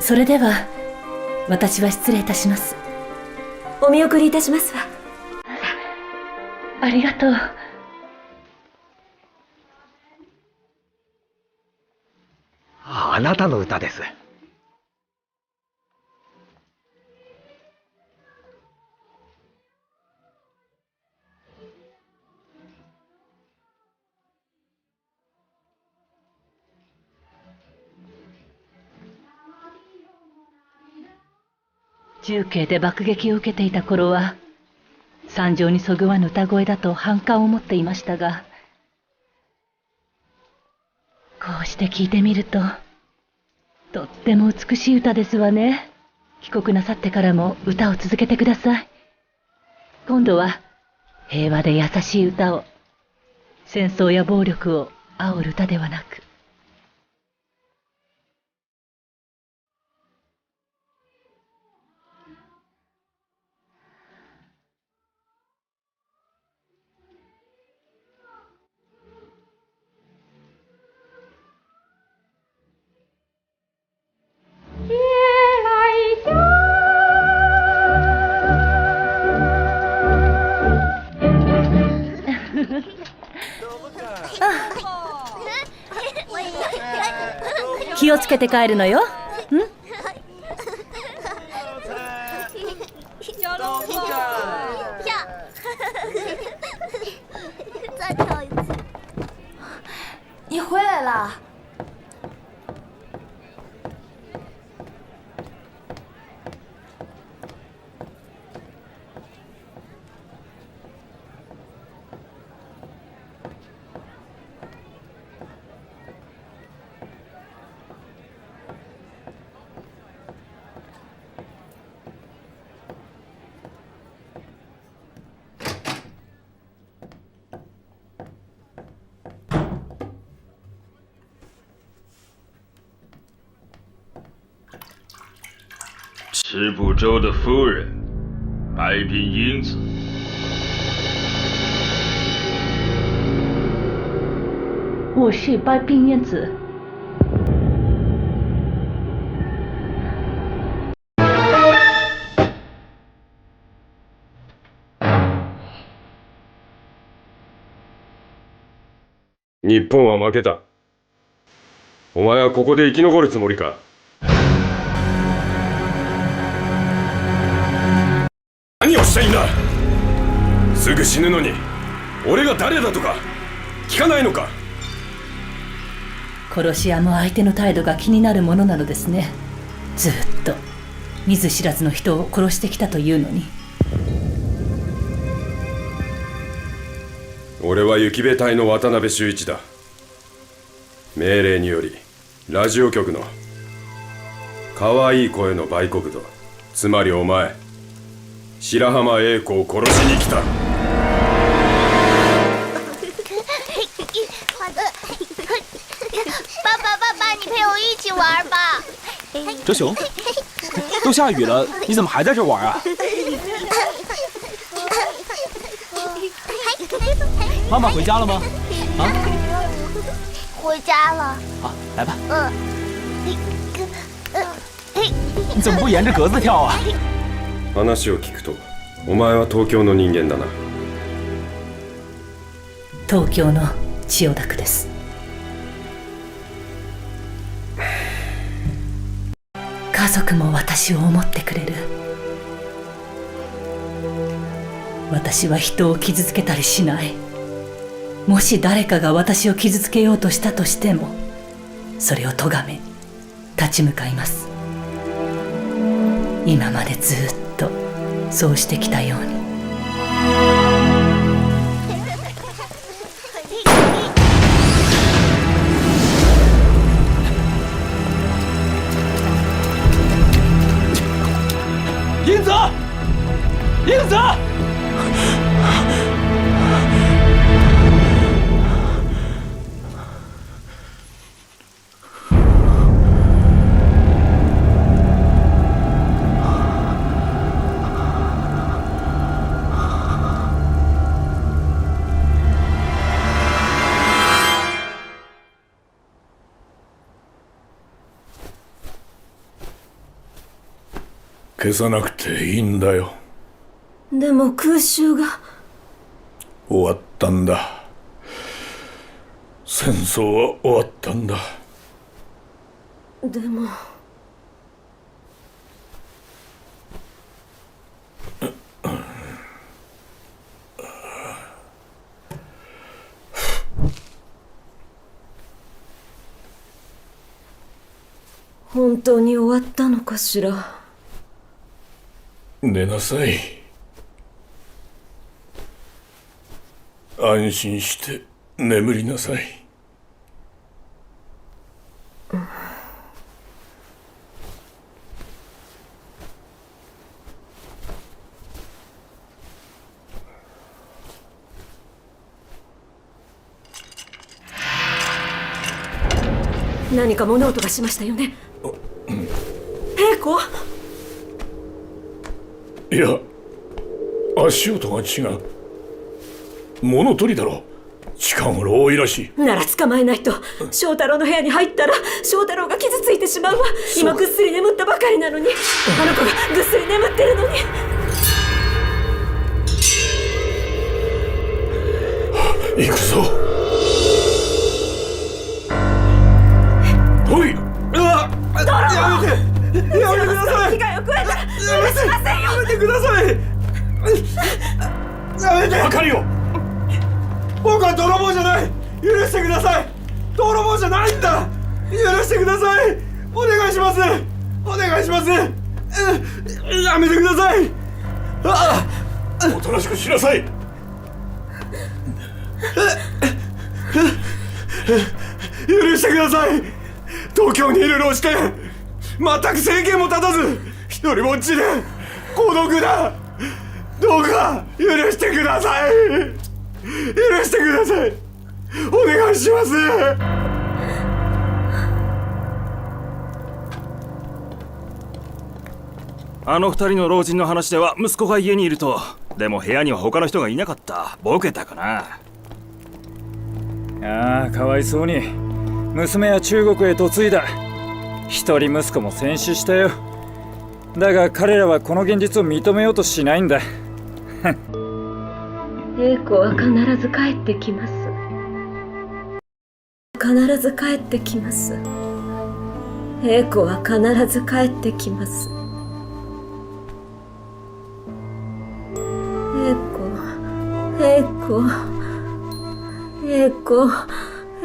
それでは私は失礼いたします。お見送りいたしますわ。ありがとう。あなたの歌です。重慶で爆撃を受けていた頃は、惨状にそぐわぬ歌声だと反感を持っていましたが、こうして聞いてみると、とっても美しい歌ですわね。帰国なさってからも歌を続けてください。今度は平和で優しい歌を、戦争や暴力を煽る歌ではなく。気をつけて帰るのよ。你回来了。赤浦州的夫人，白冰英子。我是白冰英子。日本は負けた。お前はここで生き残るつもりか。何をしたいんだ。すぐ死ぬのに俺が誰だとか聞かないのか。殺し屋も相手の態度が気になるものなのですね。ずっと見ず知らずの人を殺してきたというのに。俺は雪部隊の渡辺修一だ。命令によりラジオ局の可愛い声の売国度、つまりお前白浜英子を殺しに来た。爸爸，你陪我一起玩吧。哲雄，都下雨了，你怎么还在这玩啊？妈妈回家了吗？啊？回家了。好，来吧。你怎么不沿着格子跳啊？話を聞くと、お前は東京の人間だな。東京の千代田区です。家族も私を思ってくれる。私は人を傷つけたりしない。もし誰かが私を傷つけようとしたとしても、それを咎め立ち向かいます。今までずっとそうしてきたように。英子，英子。消さなくていいんだよ。でも空襲が終わったんだ。戦争は終わったんだ。でも本当に終わったのかしら。寝なさい。安心して眠りなさい。何か物音がしましたよね。平子？いや、足音が違う。物取りだろ。近頃多いらしい。なら捕まえないと。翔太郎の部屋に入ったら翔太郎が傷ついてしまうわ。今ぐっすり眠ったばかりなのに。あの子がぐっすり眠ってるのに。行くぞ。おい、やめて、やめてください。被害を加えたら許しませんよ。やめてください。やめて。わかるよ。僕は泥棒じゃない。許してください。泥棒じゃないんだ。許してください。お願いします。お願いします。やめてください。おとなしくしなさい。許してください。東京にいる老子犬、全く生計も立たず一人ぼっちで孤独だ。どうか許してください。許してください。お願いします。あの二人の老人の話では息子が家にいると。でも部屋には他の人がいなかった。ボケたかな。ああ、かわいそうに。娘は中国へ嫁いだ。一人息子も戦死したよ。だが彼らはこの現実を認めようとしないんだ。英子は必ず帰ってきます。必ず帰ってきます。英子は必ず帰ってきます。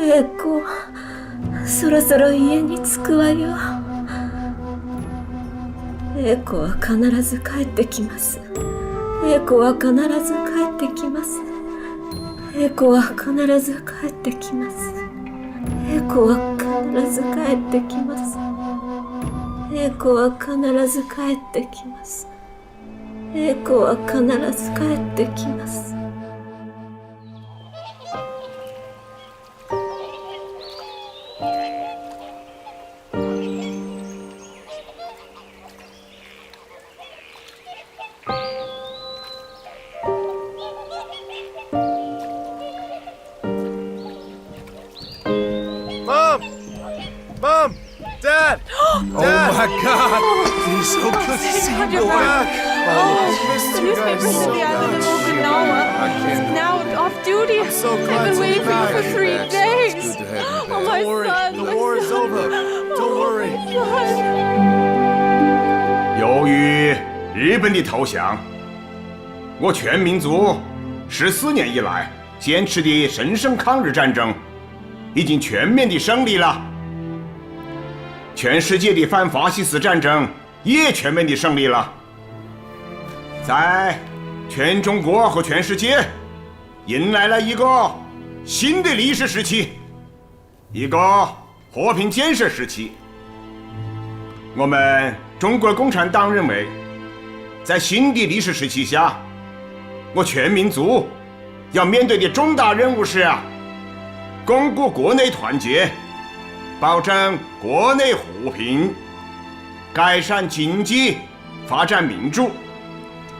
英子、そろそろ家に着くわよ。英子は必ず帰ってきます。英子は必ず帰ってきます。英子は必ず帰ってきます。英子は必ず帰ってきます。英子は必ず帰ってきます。英子は必ず帰ってきます。Mom! Dad! Oh my God! It's so good to see you back. The newspaper said the island of Okinawa is now off duty. I've been waiting for you for 3 days. Oh, my son. The war is over. Don't worry. 由于日本的投降，我全民族14年以来坚持的神圣抗日战争已经全面的胜利了。全世界的反法西斯战争也全面的胜利了。在全中国和全世界迎来了一个新的历史时期，一个和平建设时期。我们中国共产党认为，在新的历史时期下，我全民族要面对的重大任务是巩固国内团结，保证国内和平，改善经济，发展民主，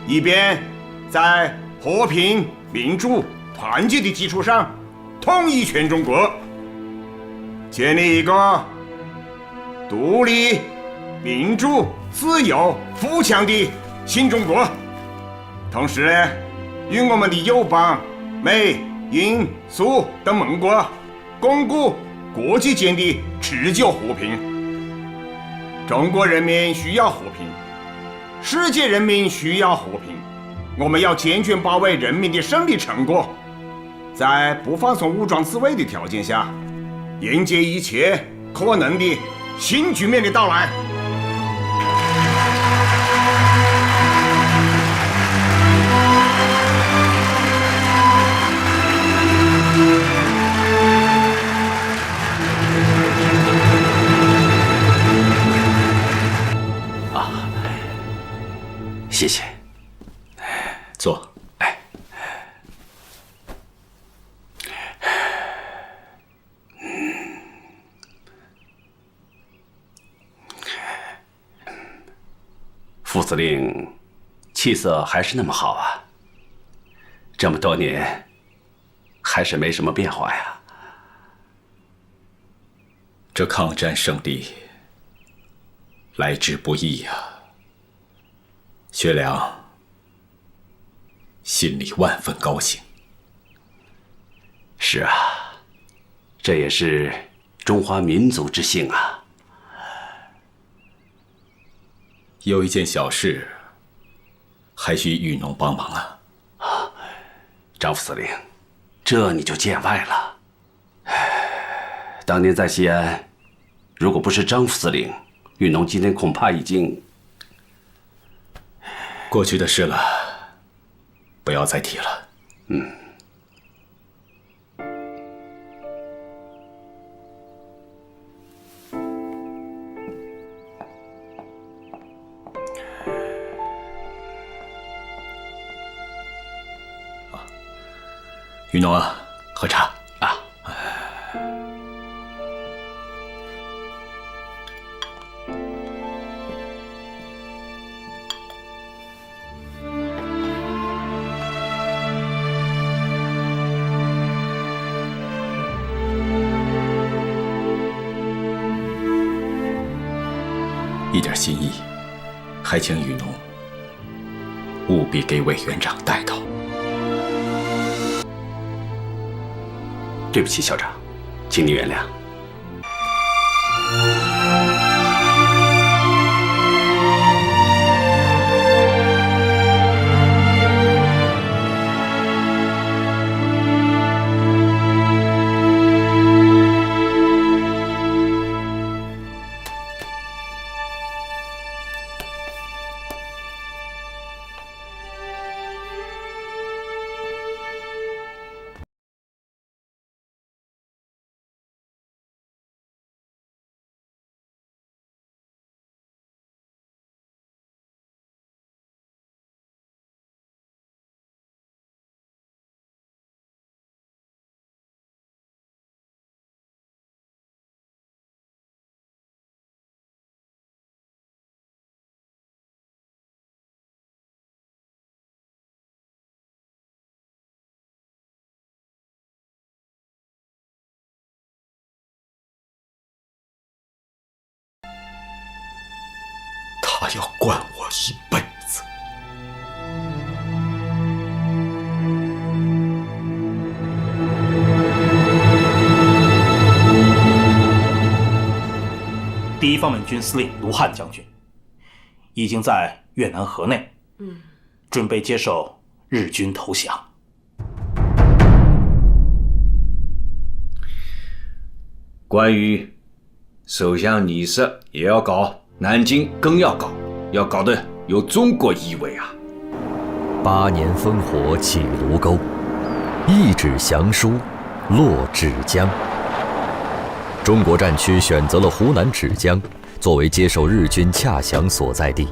以便在和平、民主、团结的基础上统一全中国，建立一个独立、民主、自由富强的新中国，同时与我们的友邦美、英、苏等盟国巩固国际间的持久和平。中国人民需要和平，世界人民需要和平。我们要坚决把握人民的胜利成果，在不放松武装自卫的条件下，迎接一切可能的新局面的到来。谢谢。坐。副司令气色还是那么好啊，这么多年还是没什么变化呀。这抗战胜利来之不易呀，薛良心里万分高兴。是啊，这也是中华民族之幸啊。有一件小事，还需玉农帮忙啊！张副司令，这你就见外了。当年在西安，如果不是张副司令，玉农今天恐怕已经过去的事了，不要再提了。玉农啊，喝茶啊。一点心意，还请玉农务必给委员长带到。对不起，校长，请你原谅。他要惯我一辈子。第一方面军司令卢汉将军已经在越南河内，准备接受日军投降。关于首相仪式也要搞，南京更要搞，要搞得有中国意味啊！8年烽火起卢沟，一纸降书落芷江。中国战区选择了湖南芷江作为接受日军洽降所在地，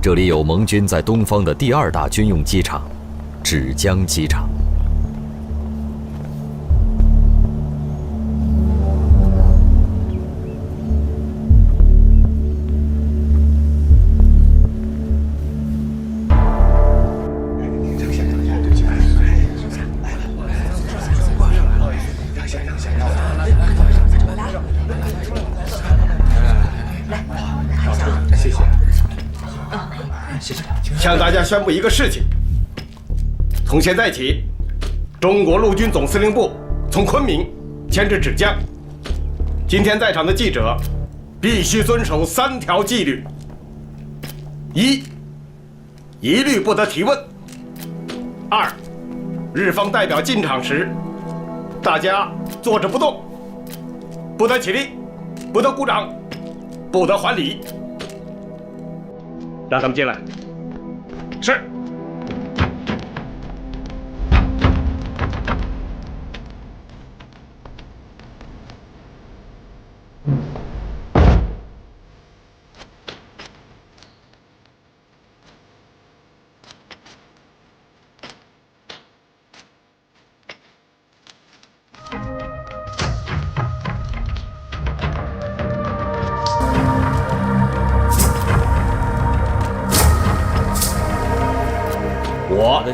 这里有盟军在东方的第2大军用机场——芷江机场。谢谢。向大家宣布一个事情：从现在起，中国陆军总司令部从昆明迁至芷江。今天在场的记者必须遵守3条纪律：一律不得提问；二，日方代表进场时，大家坐着不动，不得起立，不得鼓掌，不得还礼。让他们进来。是。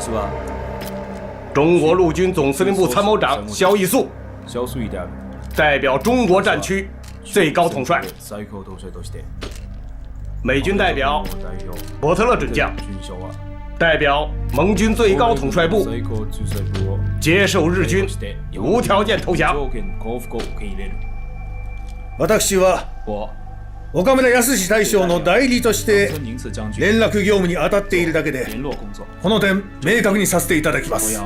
我中国陆军总司令部参谋长萧义肃，代表中国战区最高统帅；美军代表伯特勒准将，代表盟军最高统帅部，接受日军无条件投降。私は岡村康史大将の代理として連絡業務に当たっているだけで、この点明確にさせていただきます。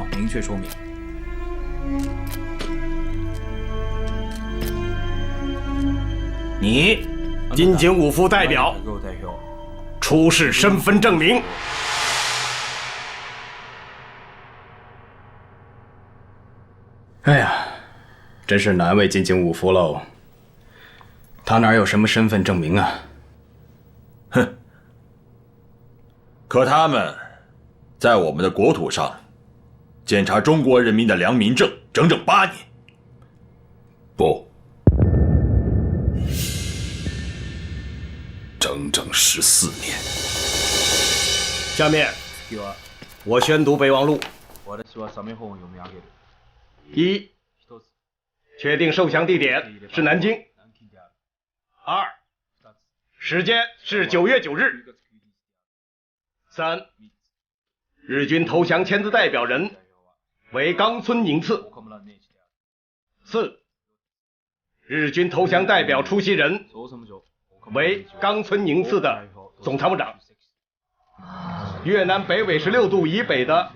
你金井武夫代表出示身份证明。哎呀，真是难为金井武夫喽。他哪有什么身份证明啊？哼！可他们在我们的国土上检查中国人民的良民证整整8年。不，整整14年。下面我宣读备忘录：一，确定受降地点是南京。2，时间是9月9日。3，日军投降签字代表人为冈村宁次。4，日军投降代表出席人为冈村宁次的总参谋长。越南北纬16度以北的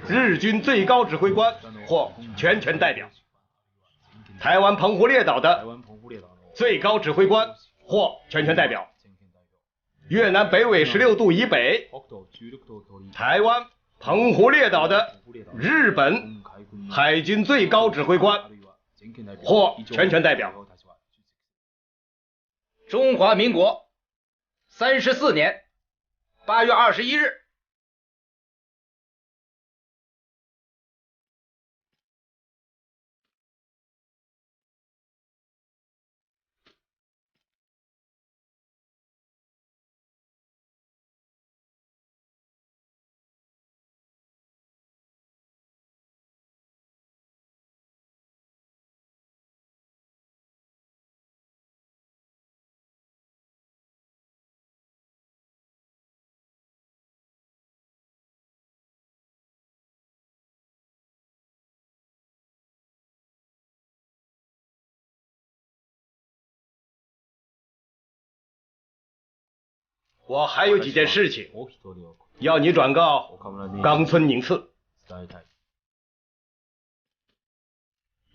日军最高指挥官或全权代表。台湾澎湖列岛的最高指挥官或全权代表。越南北纬16度以北，台湾澎湖列岛的日本海军最高指挥官或全权代表。中华民国34年8月21日。我还有几件事情要你转告冈村宁次。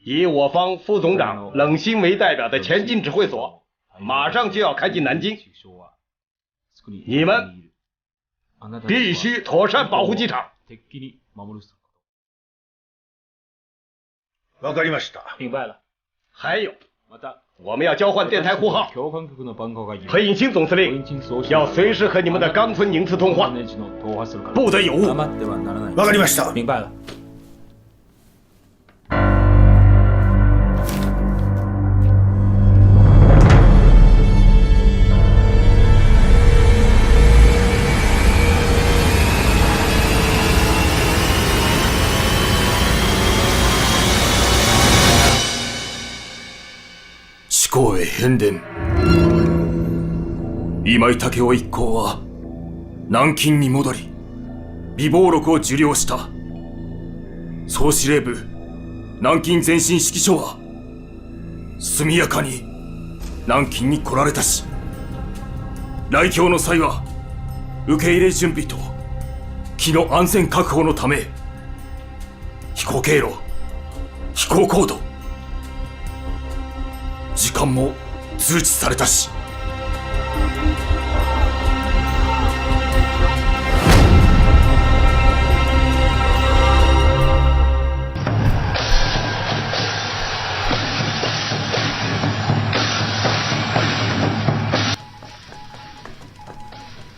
以我方副总长冷心为代表的前进指挥所马上就要开进南京，你们必须妥善保护机场。わかりました。明白了。还有，我们要交换电台呼号。裴应钦总司令要随时和你们的冈村宁次通话，不得有误。わかりました。明白了。思考へ変電今井武雄一行は南京に戻り備忘録を受領した。総司令部南京前進指揮所は速やかに南京に来られたし、来京の際は受け入れ準備と機の安全確保のため飛行経路、飛行高度、時間も通知されたし。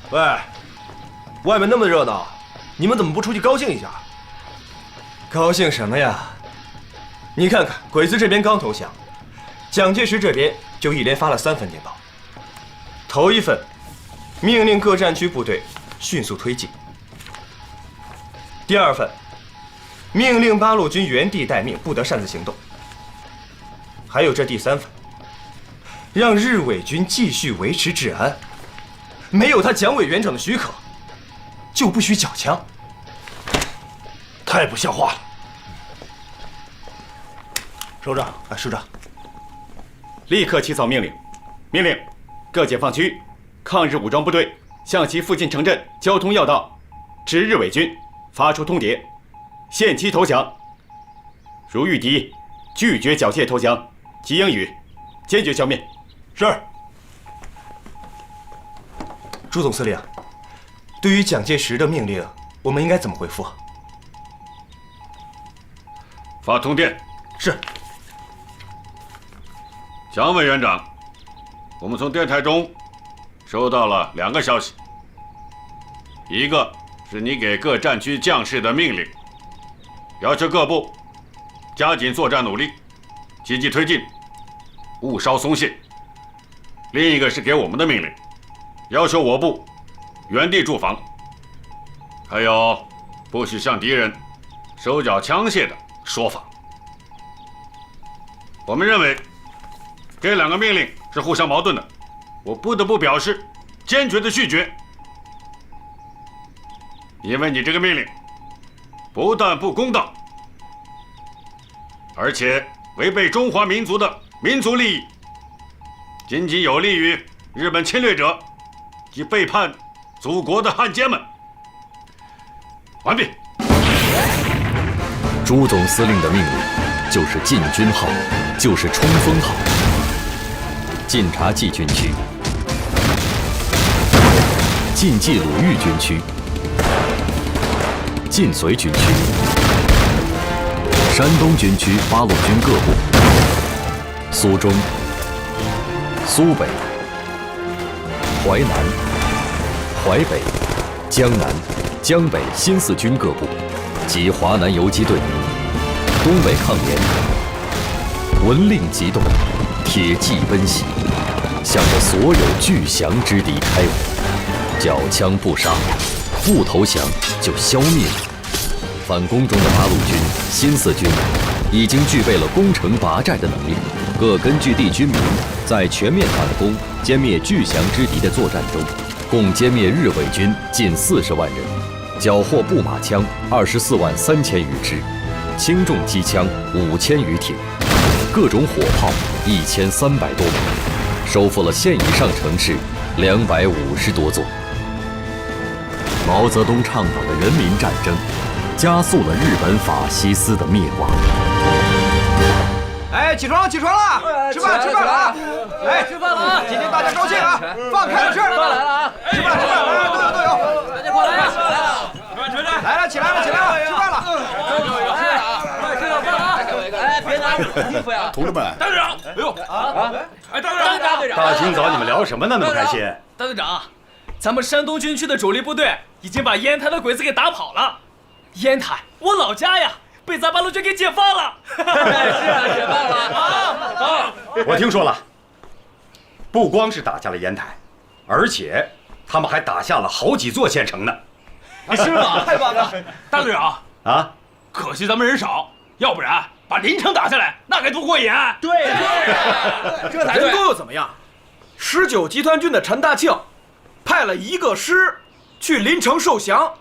喂，外面那么热闹，你们怎么不出去高兴一下？高兴什么呀？你看看，鬼子这边刚投降，蒋介石这边就一连发了3份电报。头一份，命令各战区部队迅速推进；第二份，命令八路军原地待命，不得擅自行动；还有这第3份，让日伪军继续维持治安。没有他蒋委员长的许可，就不许缴枪。太不像话了！首长，首长，立刻起草命令，命令各解放区抗日武装部队向其附近城镇交通要道至日伪军发出通牒，限期投降。如遇敌拒绝缴械投降，即应予坚决消灭。是。朱总司令，对于蒋介石的命令，我们应该怎么回复？发通电。是。蒋委员长，我们从电台中收到了2个消息，一个是你给各战区将士的命令，要求各部加紧作战努力，积极推进，勿稍松懈；另一个是给我们的命令，要求我部原地驻防，还有不许向敌人手脚枪械的说法。我们认为这2个命令是互相矛盾的，我不得不表示坚决的拒绝。因为你这个命令不但不公道，而且违背中华民族的民族利益，仅仅有利于日本侵略者及背叛祖国的汉奸们。完毕。朱总司令的命令就是进军号，就是冲锋号。晋察冀军区、晋冀鲁豫军区、晋绥军区、山东军区八路军各部、苏中、苏北、淮南、淮北、江南、江北新四军各部及华南游击队，东北抗联，闻令急动，铁骑奔袭，向着所有巨降之敌开武，缴枪不杀，不投降就消灭。反攻中的八路军、新四军已经具备了攻城拔寨的能力，各根据地军民在全面反攻、歼灭巨降之敌的作战中，共歼灭日伪军近40万人，缴获步马枪24万3千余支，轻重机枪5000余挺，各种火炮1300多门，收复了县以上城市250多座。毛泽东倡导的人民战争，加速了日本法西斯的灭亡。哎，起床了，起床了，吃饭了啊！哎，吃饭了啊！今天大家高兴啊，放开了吃。饭来了啊！吃饭，都有。大家过来啊！来了，起来了，吃饭了。快吃点饭啊！哎，别拿衣服呀！同志们，大队长，哎呦哎，大队长，大清早你们聊什么呢？那么开心？大队长，咱们山东军区的主力部队已经把烟台的鬼子给打跑了。烟台，我老家呀，被咱八路军给解放了。是啊，解放了啊！我听说了，不光是打下了烟台，而且他们还打下了好几座县城呢。是吗？太棒了！大队长啊，可惜咱们人少，要不然把临城打下来，那该多过瘾！对，这人多又怎么样？19集团军的陈大庆派了1个师去临城受降，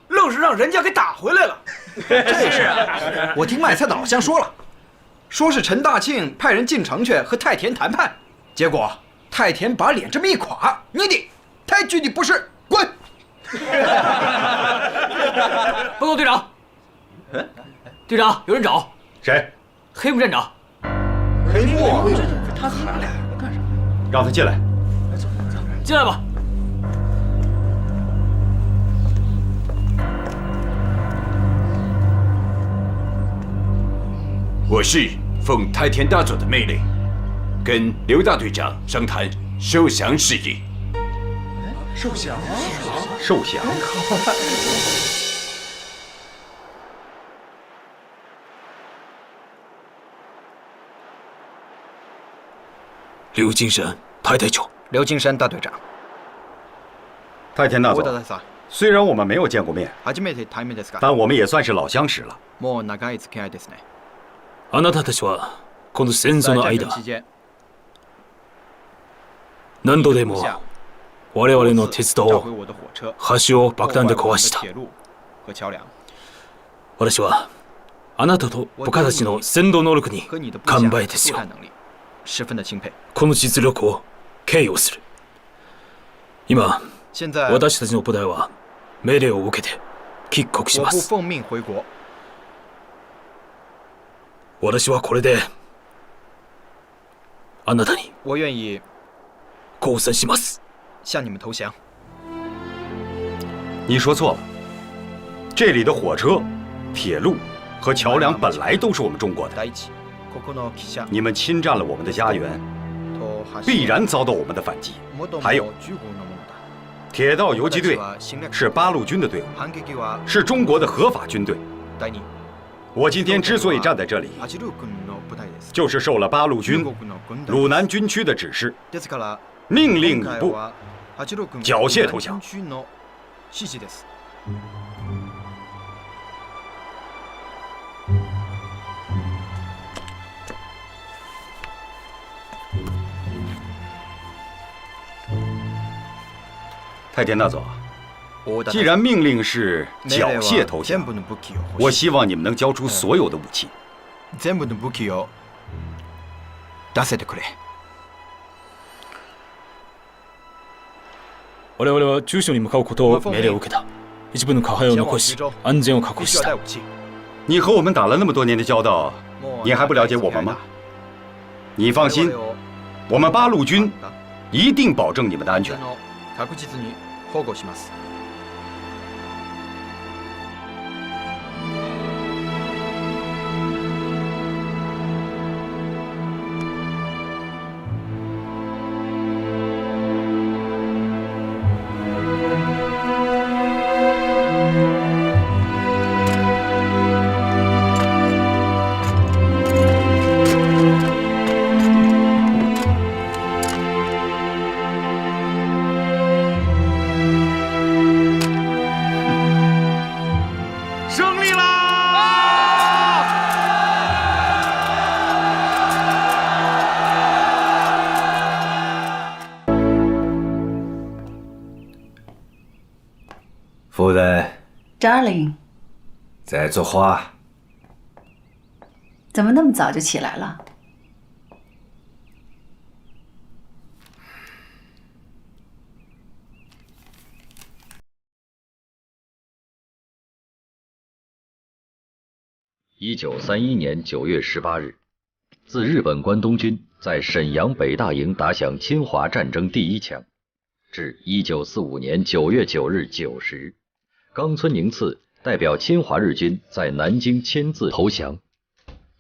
愣是让人家给打回来了。这是啊，我听卖菜的老乡说了，说是陈大庆派人进城去和太田谈判，结果太田把脸这么一垮，你的太君你不是，滚！报告队长，队长有人找。谁？黑木站长。黑木，他喊俩人干啥？让他进来。进来吧。我是奉太田大佐的命令，跟刘大队长商谈受降事宜。受降？受降？刘金山，太太长。刘金山大队长。太田大佐，虽然我们没有见过面，但我们也算是老相识了。もう長い付き合いですね。あなたたちはこの戦争の間、何度でも我々の鉄道を、橋を爆弾で壊した。私はあなたと部下たちの戦闘能力に完売ですよ。この実力を敬意をする。今、私たちの部隊は命令を受けて帰国します。私はこれであなたに降参します。向你们投降。你说错了，这里的火车、铁路和桥梁本来都是我们中国的。你们侵占了我们的家园，必然遭到我们的反击。还有，铁道游击队是八路军的队伍，是中国的合法军队。我今天之所以站在这里，就是受了八路军鲁南军区的指示，命令你部缴械投降。太田大佐，既然命令是缴械投降，我希望你们能交出所有的武器。全部の武器を出せてくれ。我々は中所に向かうことを命令を受けた。一部の下配を残し、安全を確保した。你和我们打了那么多年的交道，你还不了解我们吗？你放心，我们八路军一定保证你们的安全。確実に保護します。夫人 ，Darling， 在作画。怎么那么早就起来了？1931年9月18日，自日本关东军在沈阳北大营打响侵华战争第一枪，至1945年9月9日9时，冈村宁次代表侵华日军在南京签字投降，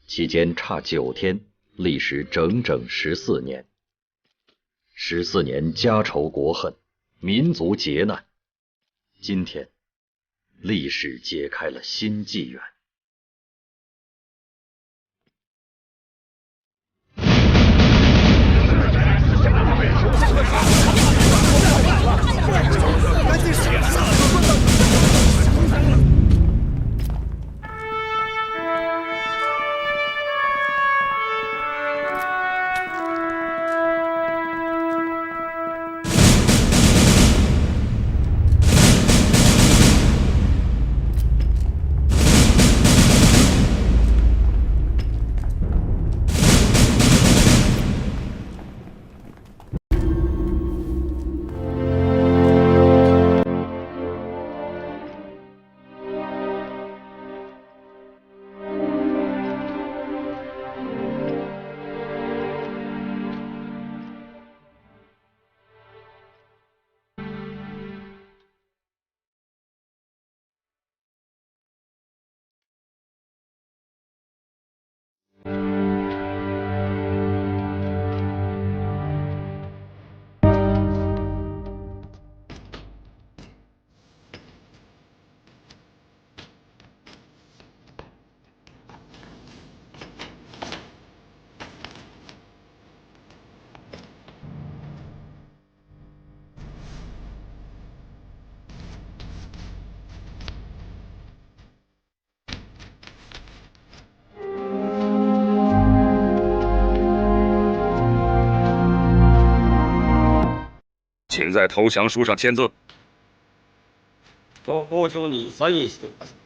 期间差9天，历时整整14年。14年家仇国恨，民族劫难，今天，历史揭开了新纪元。在投降书上签字。交渉にサインしてください。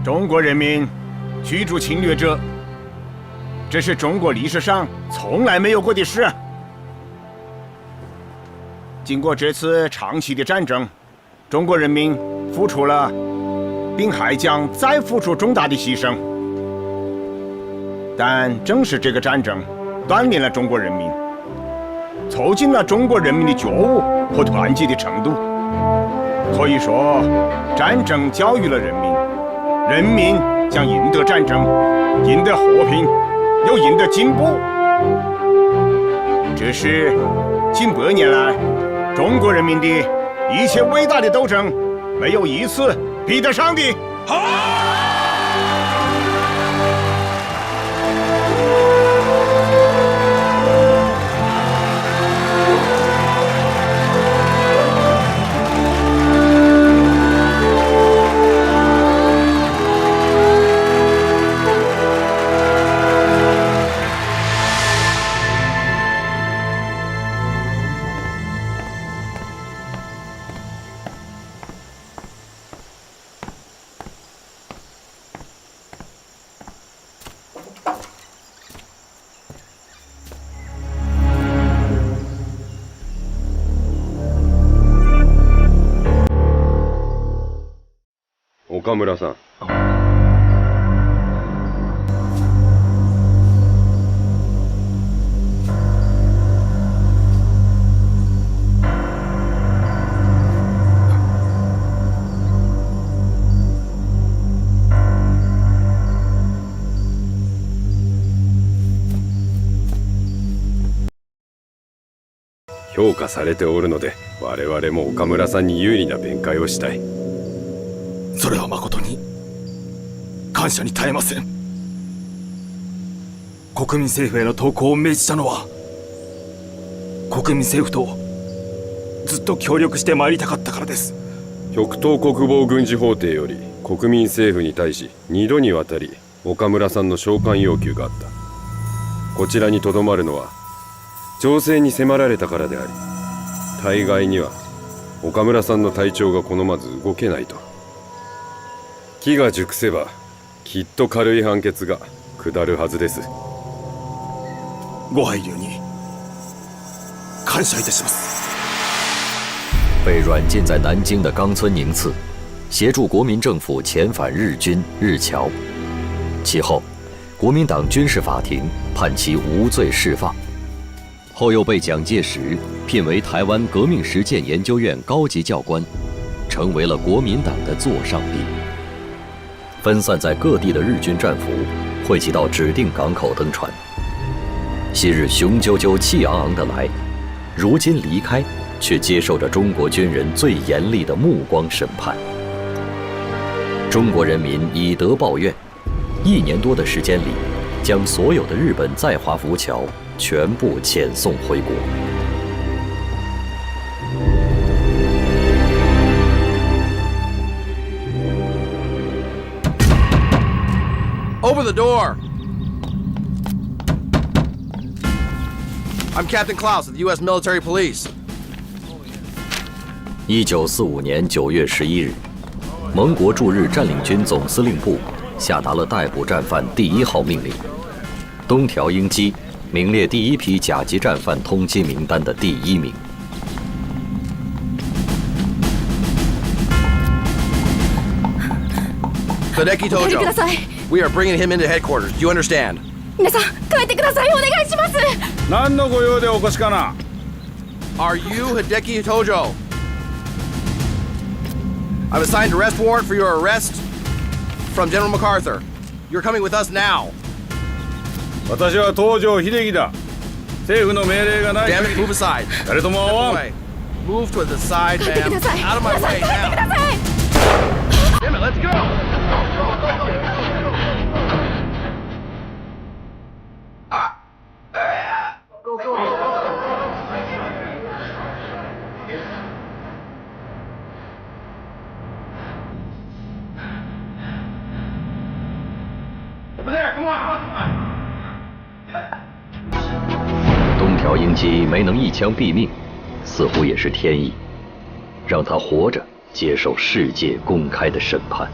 中国人民驱逐侵略者，这是中国历史上从来没有过的事。经过这次长期的战争，中国人民付出了，并还将再付出重大的牺牲。但正是这个战争锻炼了中国人民，促进了中国人民的觉悟和团结的程度。可以说，战争教育了人民。人民将赢得战争，赢得和平，又赢得进步。这是近100年来中国人民的一切伟大的斗争，没有一次比得上的。岡村さん。評価されておるので、我々も岡村さんに有利な弁解をしたい。それは誠に感謝に堪えません。国民政府への投降を命じたのは国民政府とずっと協力してまいりたかったからです。極東国防軍事法廷より国民政府に対し2度にわたり岡村さんの召喚要求があった。こちらにとどまるのは情勢に迫られたからであり、対外には岡村さんの体調が好まず動けないと。機が熟せばきっと軽い判決が下るはずです。ご配慮に感謝いたします。被软禁在南京的冈村宁次，协助国民政府遣返日军日侨。其后，国民党军事法庭判其无罪释放。后又被蒋介石聘为台湾革命实践研究院高级教官，成为了国民党的座上宾。分散在各地的日军战俘汇集到指定港口登船。昔日雄赳赳气昂昂的来，如今离开，却接受着中国军人最严厉的目光审判。中国人民以德报怨，1年多的时间里，将所有的日本在华俘侨全部遣送回国。Open the door! I'm Captain Klaus of the U.S. Military Police. 1945年9月11日，盟国驻日占领军总司令部下达了逮捕战犯第1号命令。东条英机名列第1批甲级战犯通缉名单的第1名。Hideki Tojo, we are bringing him into headquarters. Do you understand? 皆さん、帰ってください。お願いします。何のご用でお越しかな。Are you Hideki Tojo? I've assigned arrest warrant for your arrest from General MacArthur. You're coming with us now. 私は東條秀樹だ。政府の命令がない。 Damn it, move aside. 誰とも会わん。 Move to the side, ma'am. Out of my way now. Damn it, let's go. Over there, come on. 东条英机没能一枪毙命，似乎也是天意，让他活着接受世界公开的审判。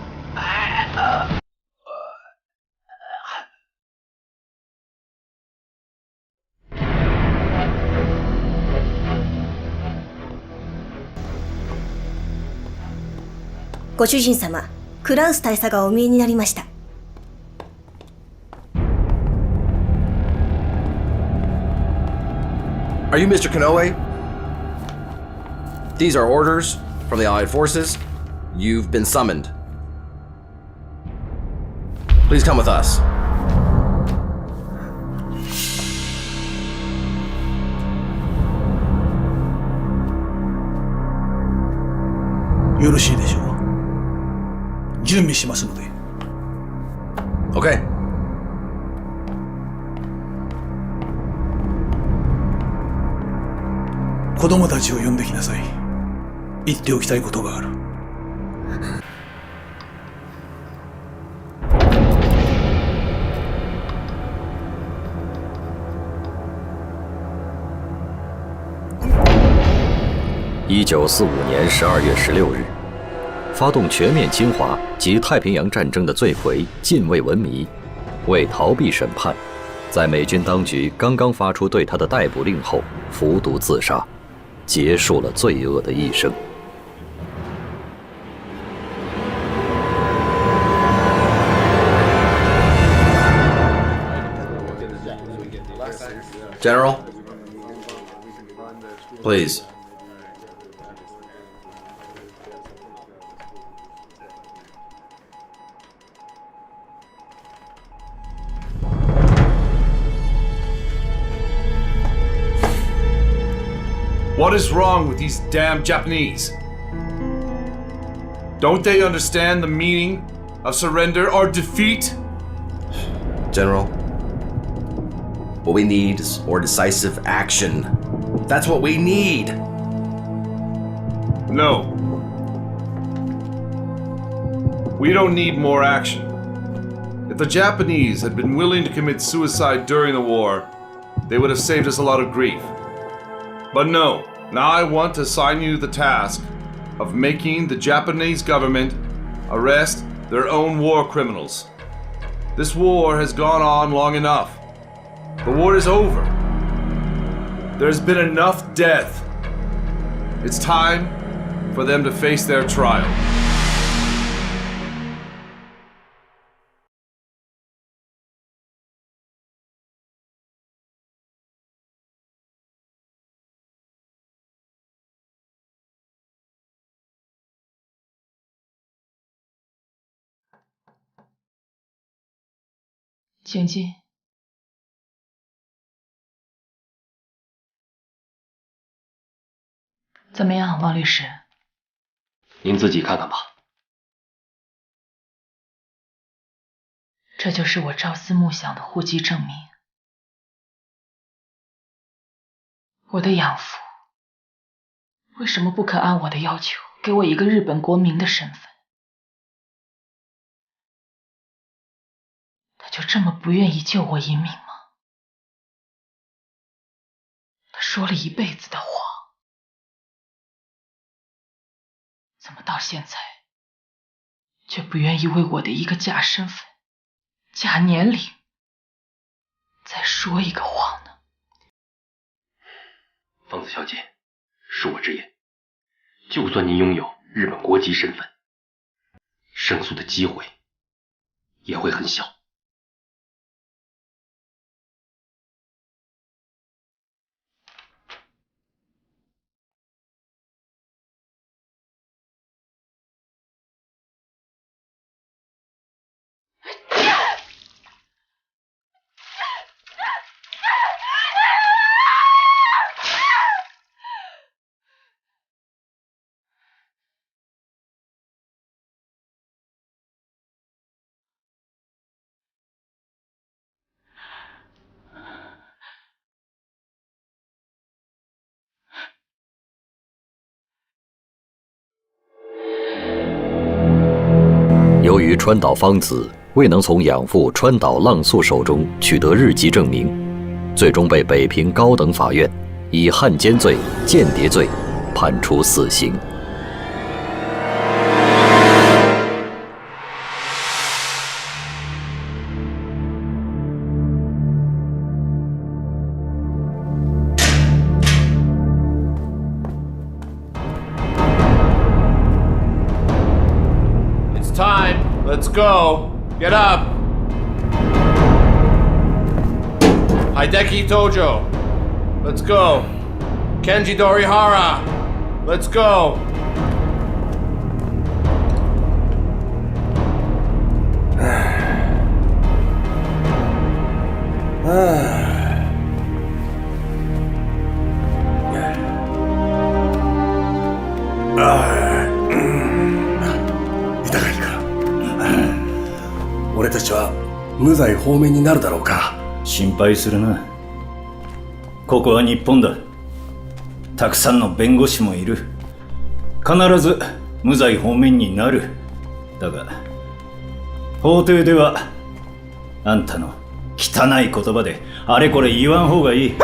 ご主人様、クラウス大佐がお見えになりました。Are you Mr. Konoe? These are orders from the Allied forces. You've been summoned. Please come with us. よろしいでしょう。準備しますので。Okay. 子供たちを呼んできなさい。言っておきたいことがある。1945年12月16日，发动全面侵华及太平洋战争的罪魁近卫文弥，为逃避审判，在美军当局刚刚发出对他的逮捕令后，服毒自杀，结束了罪恶的一生。General, please. What is wrong with these damn Japanese? Don't they understand the meaning of surrender or defeat? General, what we need is more decisive action. That's what we need. No. We don't need more action. If the Japanese had been willing to commit suicide during the war, they would have saved us a lot of grief. But no, now I want to assign you the task of making the Japanese government arrest their own war criminals. This war has gone on long enough. The war is over. There's been enough death. It's time for them to face their trial. Jinji. 怎么样，王律师？您自己看看吧。这就是我朝思暮想的户籍证明。我的养父为什么不肯按我的要求给我一个日本国民的身份？他就这么不愿意救我一命吗？他说了一辈子的谎。怎么到现在却不愿意为我的一个假身份、假年龄再说一个谎呢？芳子小姐，恕我直言，就算您拥有日本国籍身份，胜诉的机会也会很小。于川岛芳子未能从养父川岛浪速手中取得日籍证明，最终被北平高等法院以汉奸罪、间谍罪判处死刑。Time. Let's go. Get up. Hideki Tojo. Let's go. Kenji Dorihara. Let's go. Itagaiか。俺たちは無罪放免になるだろうか。心配するな。ここは日本だ。たくさんの弁護士もいる。必ず無罪放免になる。だが法廷ではあんたの汚い言葉であれこれ言わん方がいい。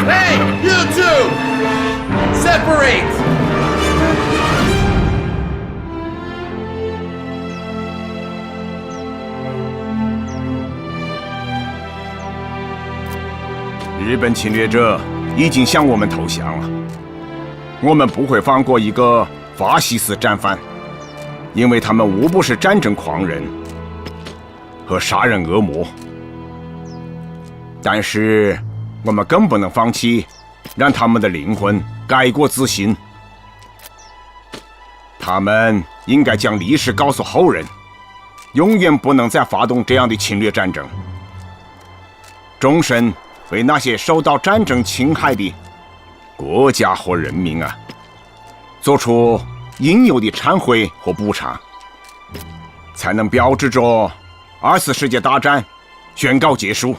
Hey, you two! Separate! 日本侵略者已经向我们投降了，我们不会放过一个法西斯战犯，因为他们无不是战争狂人和杀人恶魔。但是我们更不能放弃，让他们的灵魂改过自新。他们应该将历史告诉后人，永远不能再发动这样的侵略战争，终身为那些受到战争侵害的国家和人民做出应有的忏悔和补偿，才能标志着2次世界大战宣告结束。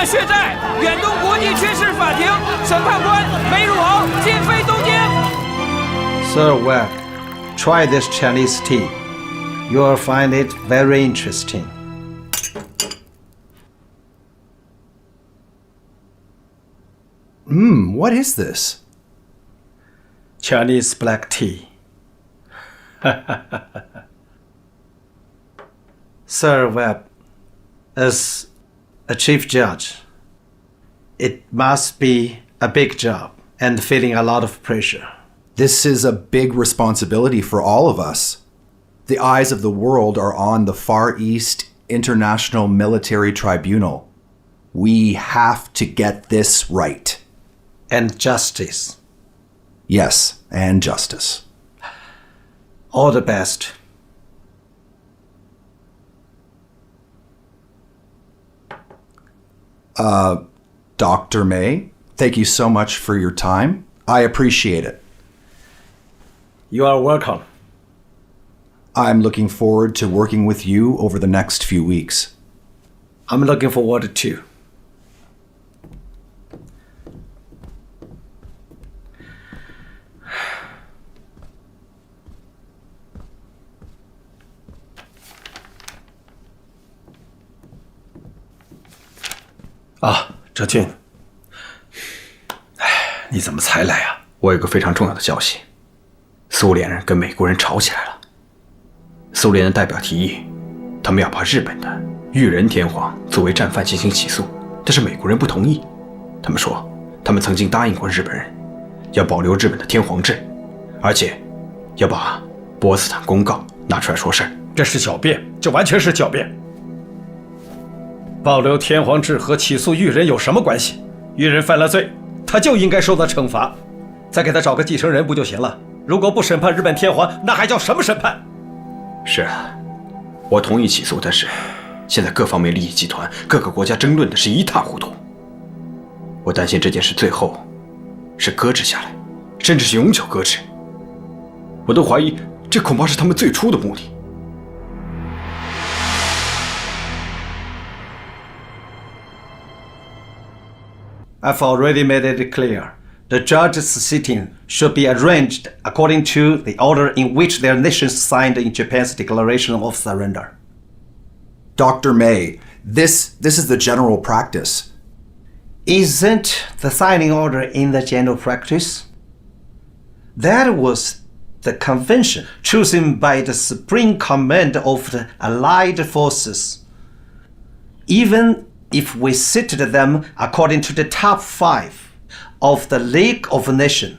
血债，远东国际军事法庭审判官梅汝敖今飞东京。Sir Webb, try this Chinese tea. You will find it very interesting. What is this? Chinese black tea. Sir Webb, as a chief judge, it must be a big job and feeling a lot of pressure. This is a big responsibility for all of us. The eyes of the world are on the Far East International Military Tribunal. We have to get this right. And justice. Yes, and justice. All the best. Dr. May, thank you so much for your time. I appreciate it. You are welcome. I'm looking forward to working with you over the next few weeks. I'm looking forward too. Ah, 哲俊，你怎么才来啊？我有个非常重要的消息，苏联人跟美国人吵起来了。苏联的代表提议，他们要把日本的裕仁天皇作为战犯进行起诉，但是美国人不同意。他们说，他们曾经答应过日本人，要保留日本的天皇制，而且要把波茨坦公告拿出来说事儿。这是狡辩，这完全是狡辩。保留天皇制和起诉裕仁有什么关系？裕仁犯了罪，他就应该受到惩罚，再给他找个继承人不就行了？如果不审判日本天皇，那还叫什么审判？是啊，我同意起诉，但是现在各方面利益集团、各个国家争论的是一塌糊涂。我担心这件事最后是搁置下来，甚至是永久搁置。我都怀疑这恐怕是他们最初的目的。I've already made it clear. The judges' sitting should be arranged according to the order in which their nations signed in Japan's Declaration of Surrender. Dr. May, this is the general practice. Isn't the signing order in the general practice? That was the convention chosen by the Supreme Command of the Allied Forces. Even if we seated them according to the top 5 of the League of Nations,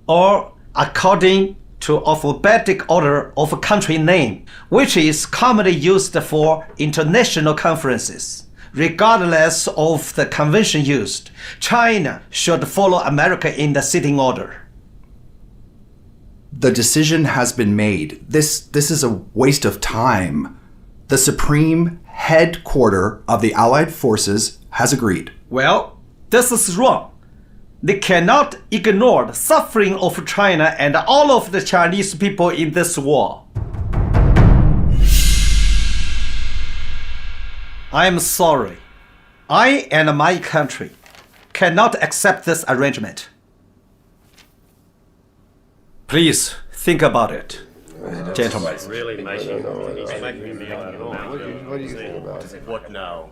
or according to alphabetic order of country name, which is commonly used for international conferences, regardless of the convention used, China should follow America in the sitting order. The decision has been made. This is a waste of time. The Supreme Headquarter of the Allied Forces has agreed. Well, this is wrong. They cannot ignore the suffering of China and all of the Chinese people in this war. I am sorry. I and my country cannot accept this arrangement. Please think about it, gentlemen. Really making me What do you think about it? What now?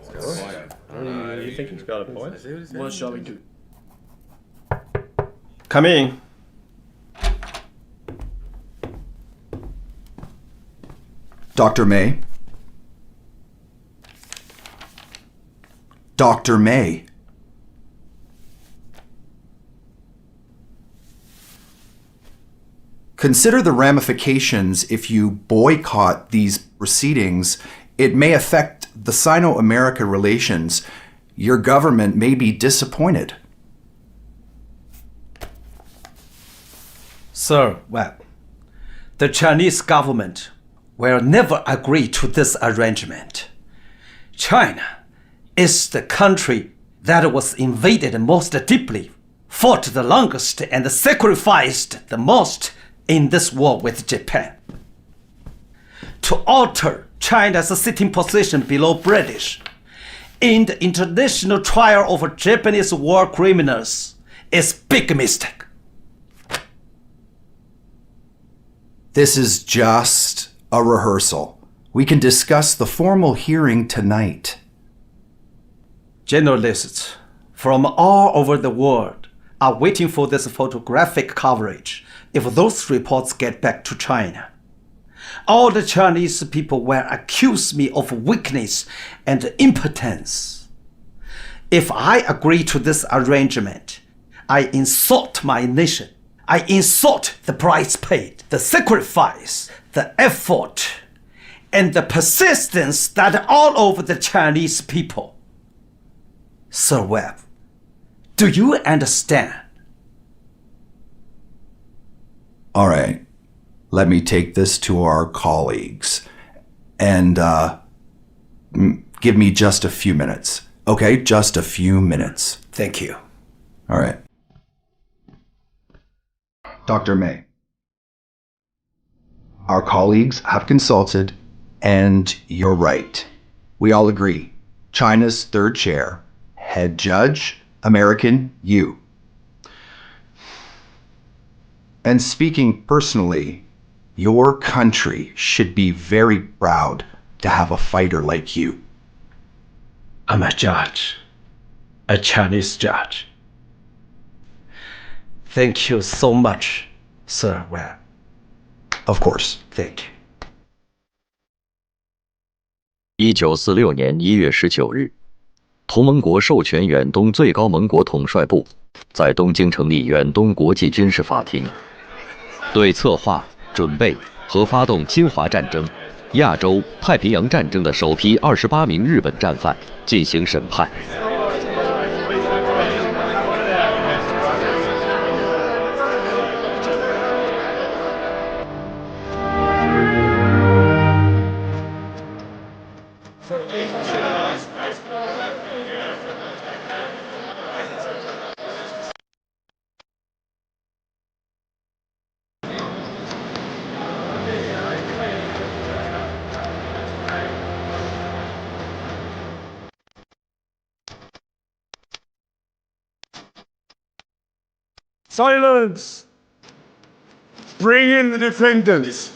You think he's got a point? What shall we do? Come in. Dr. May? Dr. May? Consider the ramifications if you boycott these proceedings. It may affect the Sino-America relations. Your government may be disappointed. Sir Webb, the Chinese government will never agree to this arrangement. China is the country that was invaded most deeply, fought the longest, and sacrificed the most in this war with Japan. To alter China's sitting position below British in the international trial of Japanese war criminals is big mistake. This is just a rehearsal. We can discuss the formal hearing tonight. Journalists from all over the world are waiting for this photographic coverage if those reports get back to China. All the Chinese people will accuse me of weakness and impotence. If I agree to this arrangement, I insult my nation. I insult the price paid, the sacrifice, the effort, and the persistence that all over the Chinese people. Sir Webb, do you understand? All right. Let me take this to our colleagues. And give me just a few minutes. Okay? Just a few minutes. Thank you. All right. Dr. May, our colleagues have consulted, and you're right. We all agree. China's third chair, head judge, American, you. And speaking personally, your country should be very proud to have a fighter like you. I'm a judge, a Chinese judge. Thank you so much, Sir Webb. Of course. Thank you. 1946年1月19日，同盟国授权远东最高盟国统帅部在东京成立远东国际军事法庭，对策划、准备和发动侵华战争、亚洲太平洋战争的首批28名日本战犯进行审判。Silence! Bring in the defendants.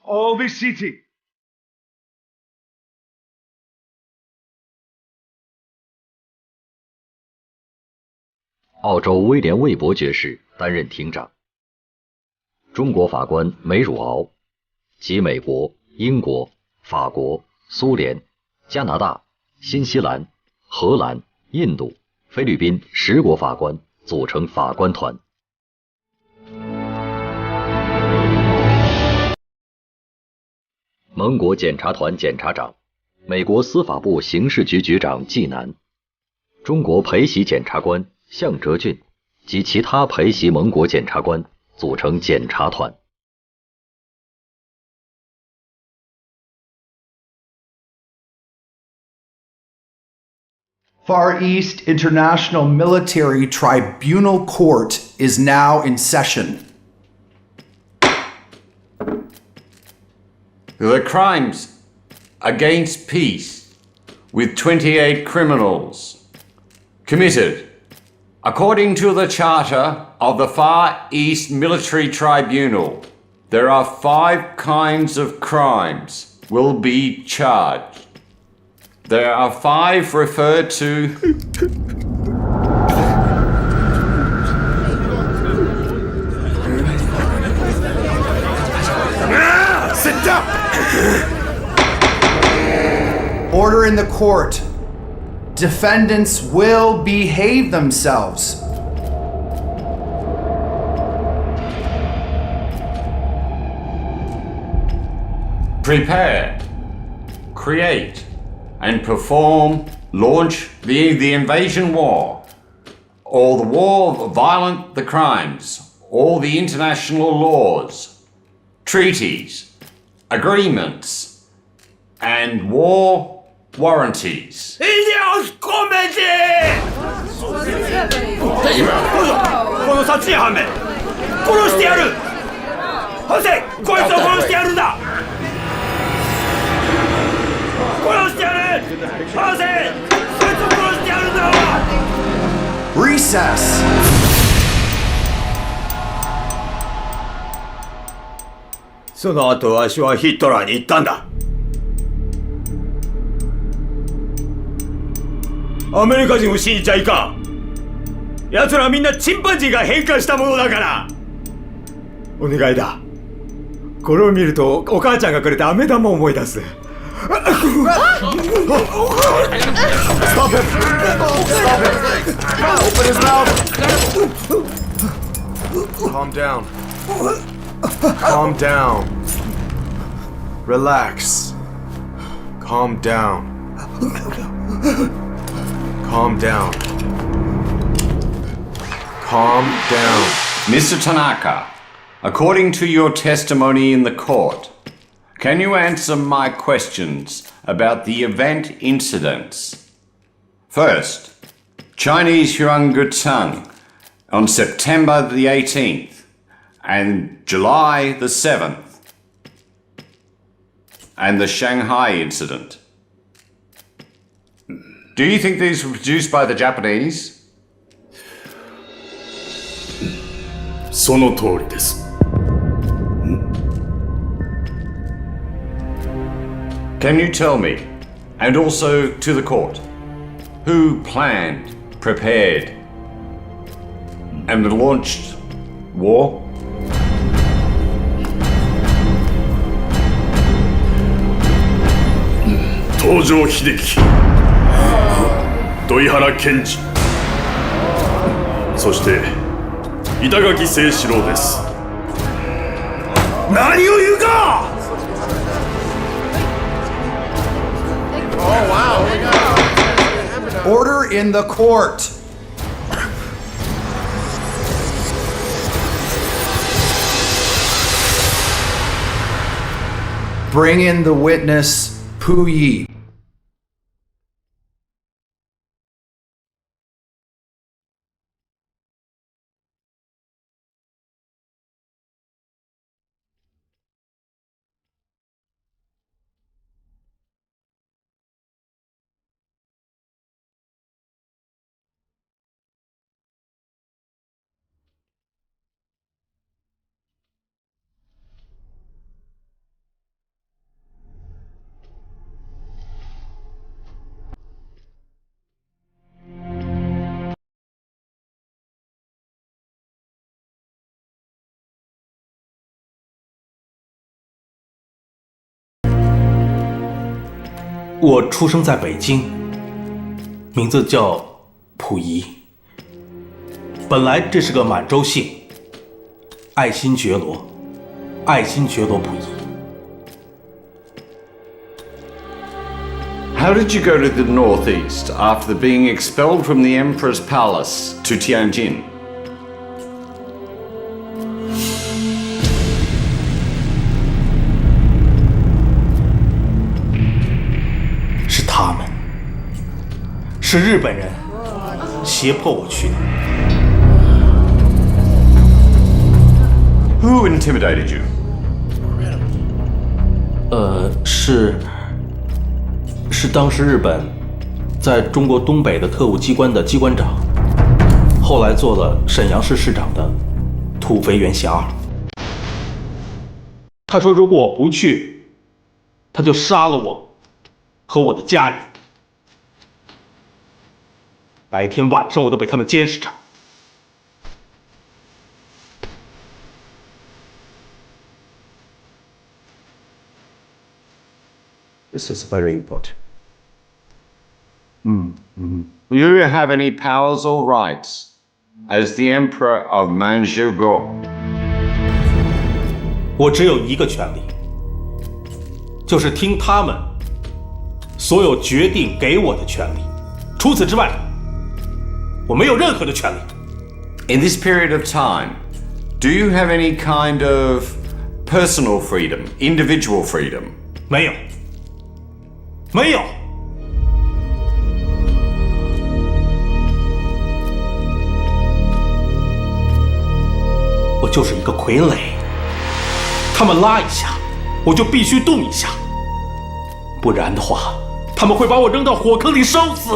All be seated. 澳洲威廉·魏伯爵士担任庭长。中国法官梅汝敖及美国、英国、法国、苏联、加拿大、新西兰、荷兰、印度、菲律宾10国法官组成法官团。盟国检察团检察长、美国司法部刑事局局长纪南、中国陪席检察官向哲俊及其他陪席盟国检察官组成检察团。Far East International Military Tribunal Court is now in session. The crimes against peace with 28 criminals committed according to the Charter of the Far East Military Tribunal. There are 5 kinds of crimes will be charged. There are 5 referred to. Sit down! Order in the court. Defendants will behave themselves. Prepare, create, and perform, launch the invasion war, or the war violent the crimes, all the international laws, treaties, agreements, and war warranties. この殺人犯め殺してやるハセこいつを殺してやるんだ殺してやるハセそいつを殺してやるんだ Recess. その後わしはヒットラーに行ったんだ。アメリカ人を信じちゃいかん。奴らみんなチンパンジーが変化したものだから。お願いだ。これを見るとお母ちゃんがくれた飴玉を思い出す。Stop him! Stop him! Open his mouth! Calm down. Calm down. Relax. Calm down. Calm down. Calm down. Mr. Tanaka, according to your testimony in the court, can you answer my questions about the event incidents? First, Chinese Huanggutsang on September the 18th and July the 7th, and the Shanghai incident. Do you think these were produced by the Japanese? その通りです。Can you tell me, and also to the court, who planned, prepared, and launched war? 東条英機、土井原賢治、そして板垣清志郎です。何を言うか！ Order in the court! Bring in the witness, Pu Yi.我出生在北京，名字叫溥仪。本来这是个满洲姓，爱新觉罗，爱新觉罗溥仪。How did you go to the northeast after being expelled from the Emperor's palace to Tianjin? 是他们，是日本人胁迫我去的。Who intimidated you? 是当时日本在中国东北的特务机关的机关长，后来做了沈阳市市长的土肥原贤二。他说如果我不去，他就杀了我和我的家人。白天晚上我都被他们监视着。This is very important. Do you have any powers or rights as the Emperor of Manchukuo? 我只有一个权利，就是听他们所有决定给我的权利。除此之外，我没有任何的权利。 In this period of time, do you have any kind of personal freedom, individual freedom? 没有，没有。我就是一个傀儡，他们拉一下，我就必须动一下，不然的话，他们会把我扔到火坑里烧死。